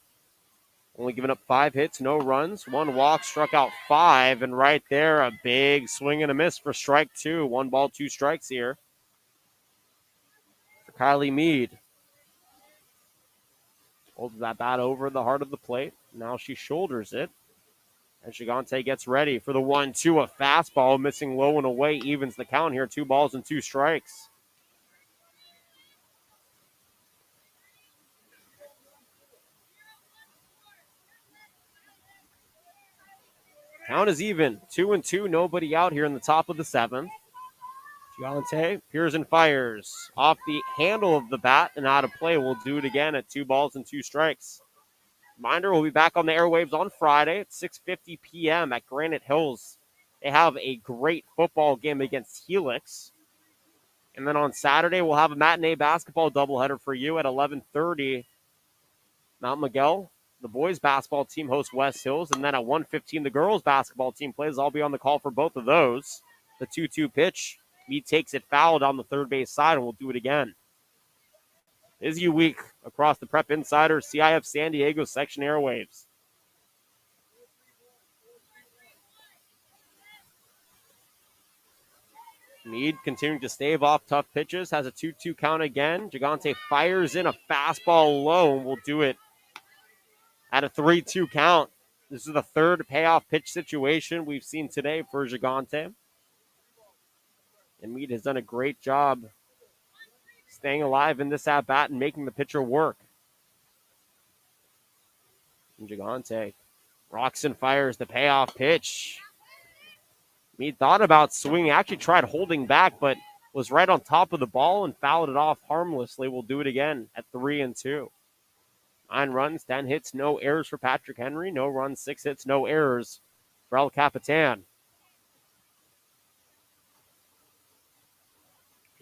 only giving up 5 hits, no runs, 1 walk, struck out 5, and right there, a big swing and a miss for strike 2. 1 ball, 2 strikes here for Kylie Mead. Holds that bat over the heart of the plate. Now she shoulders it. And Gigante gets ready for the 1-2. A fastball missing low and away. Evens the count here. 2 balls and 2 strikes. Count is even. 2-2. Nobody out here in the top of the 7th. Gigante peers and fires off the handle of the bat and out of play. We'll do it again at 2 balls and 2 strikes. Reminder, we'll be back on the airwaves on Friday at 6:50 p.m. at Granite Hills. They have a great football game against Helix. And then on Saturday, we'll have a matinee basketball doubleheader for you at 11:30. Mount Miguel, the boys basketball team, hosts West Hills. And then at 1:15, the girls basketball team plays. I'll be on the call for both of those. The 2-2 pitch. Mead takes it fouled on the third base side, and we'll do it again. Busy week across the Prep Insider CIF San Diego section airwaves. Mead continuing to stave off tough pitches, has a 2-2 count again. Gigante fires in a fastball low, and we'll do it at a 3-2 count. This is the third payoff pitch situation we've seen today for Gigante. And Mead has done a great job staying alive in this at-bat and making the pitcher work. And Gigante rocks and fires the payoff pitch. Mead thought about swinging, actually tried holding back, but was right on top of the ball and fouled it off harmlessly. We'll do it again at 3-2. 9 runs, 10 hits, no errors for Patrick Henry. No runs, 6 hits, no errors for El Capitan.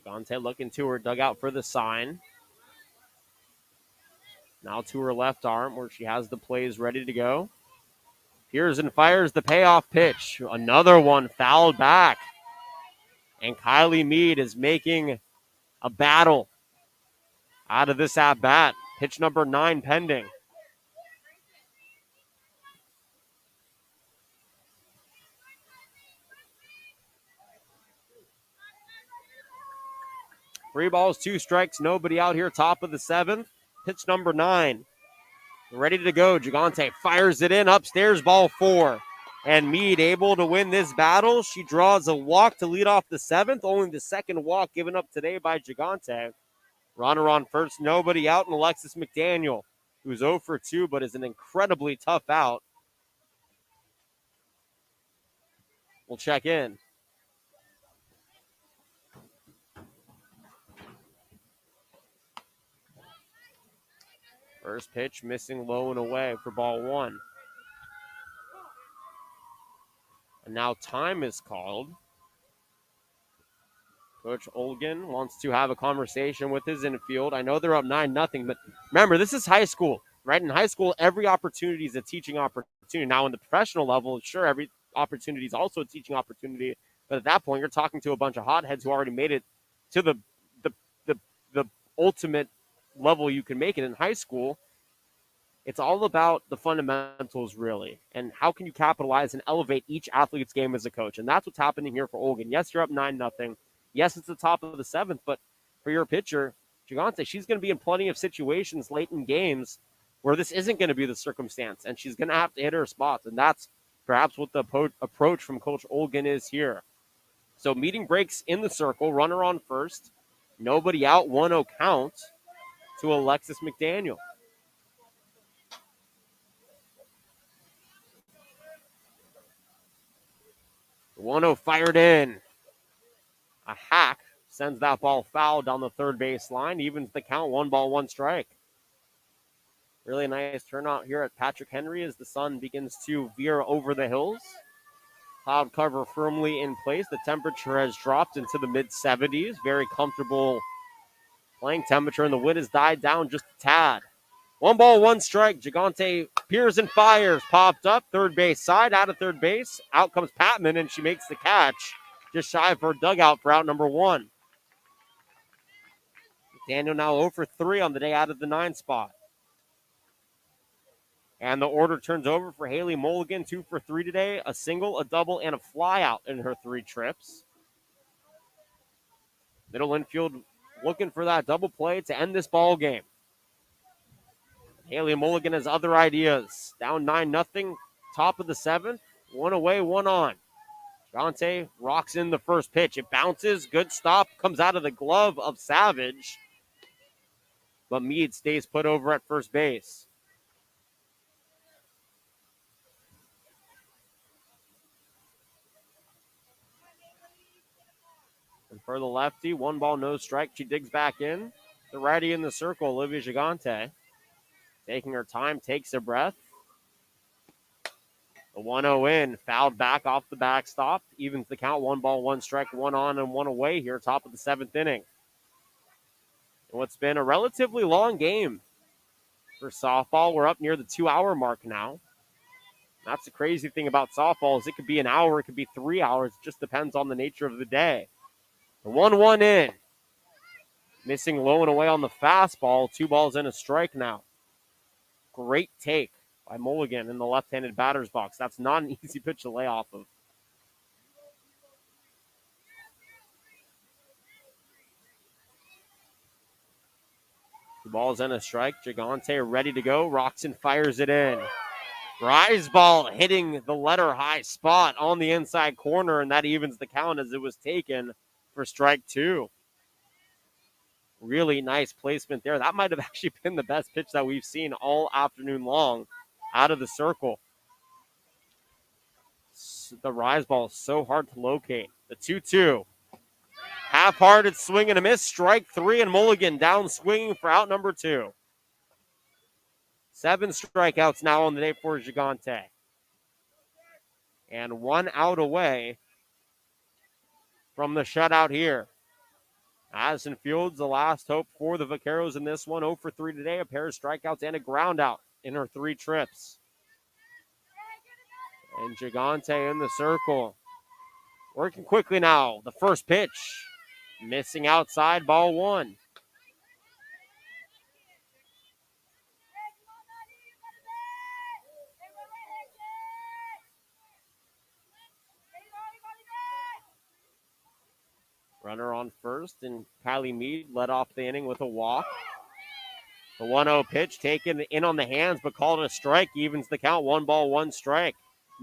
Gigante looking to her dugout for the sign. Now to her left arm where she has the plays ready to go. Peers and fires the payoff pitch. Another one fouled back. And Kylie Mead is making a battle out of this at-bat. Pitch number 9 pending. Three balls, 2 strikes, nobody out here, top of the 7th. Pitch number 9. Ready to go. Gigante fires it in, upstairs, ball 4. And Mead able to win this battle. She draws a walk to lead off the 7th. Only the second walk given up today by Gigante. Runner on first, nobody out, and Alexis McDaniel, who's 0 for 2, but is an incredibly tough out. We'll check in. First pitch missing low and away for ball 1. And now time is called. Coach Olgan wants to have a conversation with his infield. I know they're up 9-0, but remember, this is high school, right? In high school, every opportunity is a teaching opportunity. Now, in the professional level, sure, every opportunity is also a teaching opportunity. But at that point, you're talking to a bunch of hotheads who already made it to the ultimate level you can make it in high school. It's all about the fundamentals, really, and how can you capitalize and elevate each athlete's game as a coach. And that's what's happening here for Olgan. Yes, you're up 9-0. Yes, it's the top of the seventh, but for your pitcher, Gigante, she's going to be in plenty of situations late in games where this isn't going to be the circumstance, and she's going to have to hit her spots. And that's perhaps what the approach from Coach Olgan is here. So meeting breaks in the circle, runner on first, nobody out, 1-0 count to Alexis McDaniel. The 1-0 fired in. A hack sends that ball foul down the third base line, evens the count, 1-1 strike. Really nice turnout here at Patrick Henry as the sun begins to veer over the hills. Cloud cover firmly in place. The temperature has dropped into the mid-70s. Very comfortable playing temperature, and the wind has died down just a tad. 1-1 strike. Gigante peers and fires. Popped up. Third base side. Out of third base. Out comes Patman, and she makes the catch. Just shy of her dugout for out number one. Daniel now 0 for 3 on the day out of the 9 spot. And the order turns over for Haley Mulligan, 2 for 3 today. A single, a double, and a flyout in her 3 trips. Middle infield looking for that double play to end this ball game. Haley Mulligan has other ideas. Down 9-0, top of the 7th. 1 away, 1 on. Gigante rocks in the first pitch. It bounces, good stop, comes out of the glove of Savage. But Meade stays put over at first base. And for the lefty, 1 ball, no strike. She digs back in. The righty in the circle, Olivia Gigante. Taking her time, takes a breath. The 1-0 in, fouled back off the backstop. Evens the count, 1 ball, 1 strike, 1 on and 1 away here, top of the 7th inning. And what's been a relatively long game for softball. We're up near the 2-hour mark now. That's the crazy thing about softball is it could be an hour, it could be 3 hours. It just depends on the nature of the day. The 1-1 in. Missing low and away on the fastball. 2 balls and a strike now. Great take by Mulligan in the left-handed batter's box. That's not an easy pitch to lay off of. Two balls and a strike. Gigante ready to go. Rocks and fires it in. Rise ball hitting the letter high spot on the inside corner, and that evens the count as it was taken for strike 2. Really nice placement there. That might have actually been the best pitch that we've seen all afternoon long out of the circle. The rise ball is so hard to locate. The 2-2. Half-hearted swing and a miss. Strike 3, and Mulligan down swinging for out number 2. 7 strikeouts now on the day for Gigante. And 1 out away from the shutout here. Addison Fields, the last hope for the Vaqueros in this one. 0 for 3 today. A pair of strikeouts and a ground out in her 3 trips. And Gigante in the circle. Working quickly now. The first pitch. Missing outside, ball 1. Runner on first, and Kylie Meade led off the inning with a walk. The 1-0 pitch taken in on the hands, but called a strike. Evens the count, 1 ball, 1 strike.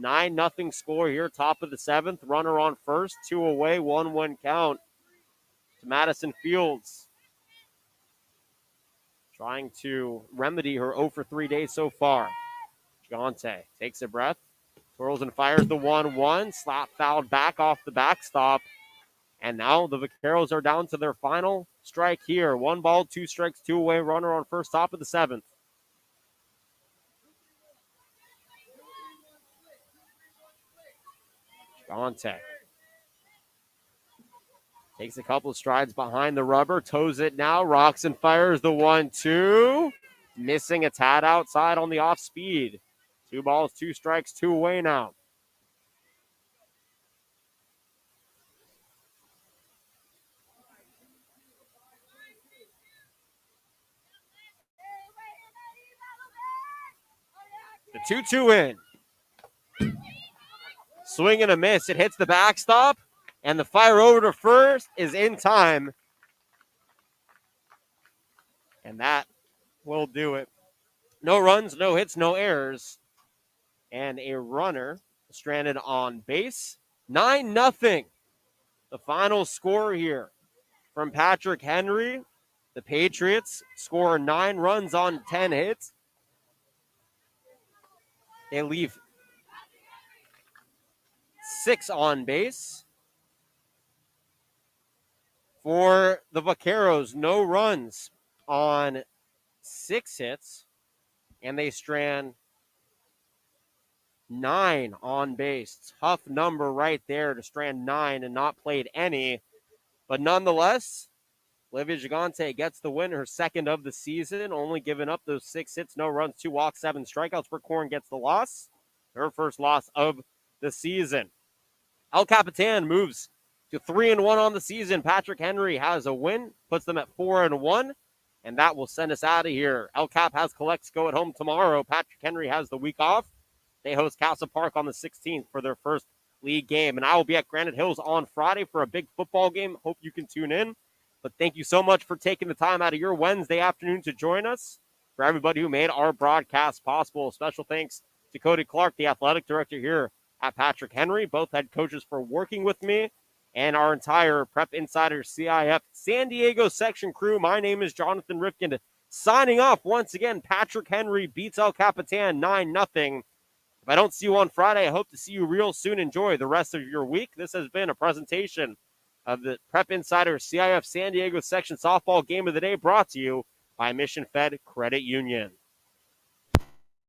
9-0 score here, top of the 7th. Runner on first, 2 away, 1-1 count to Madison Fields. Trying to remedy her 0 for 3 days so far. Gigante takes a breath, twirls and fires the 1-1. Slap fouled back off the backstop. And now the Vaqueros are down to their final strike here. 1 ball, 2 strikes, 2 away. Runner on first, top of the 7th. Gigante takes a couple of strides behind the rubber, toes it now, rocks and fires the 1-2. Missing a tad outside on the off speed. 2 balls, 2 strikes, 2 away now. The 2-2 in. Swing and a miss. It hits the backstop, and the fire over to first is in time. And that will do it. No runs, no hits, no errors, and a runner stranded on base. 9-0. The final score here from Patrick Henry. The Patriots score 9 runs on 10 hits. They leave 6 on base. For the Vaqueros, no runs on 6 hits, and they strand 9 on base. Tough number right there to strand 9 and not played any. But nonetheless, Olivia Gigante gets the win, her second of the season, only giving up those 6 hits, no runs, 2 walks, 7 strikeouts. Brooke Horn gets the loss, her first loss of the season. El Capitan moves to 3-1 on the season. Patrick Henry has a win, puts them at 4-1, and that will send us out of here. El Cap has Calexico at home tomorrow. Patrick Henry has the week off. They host Castle Park on the 16th for their first league game, and I will be at Granite Hills on Friday for a big football game. Hope you can tune in. But thank you so much for taking the time out of your Wednesday afternoon to join us. For everybody who made our broadcast possible, special thanks to Cody Clark, the athletic director here at Patrick Henry, both head coaches for working with me, and our entire Prep Insider CIF San Diego section crew. My name is Jonathan Rifkin, signing off once again. Patrick Henry beats El Capitan 9-0. If I don't see you on Friday, I hope to see you real soon. Enjoy the rest of your week. This has been a presentation of the Prep Insider CIF San Diego section softball game of the day, brought to you by Mission Fed Credit Union.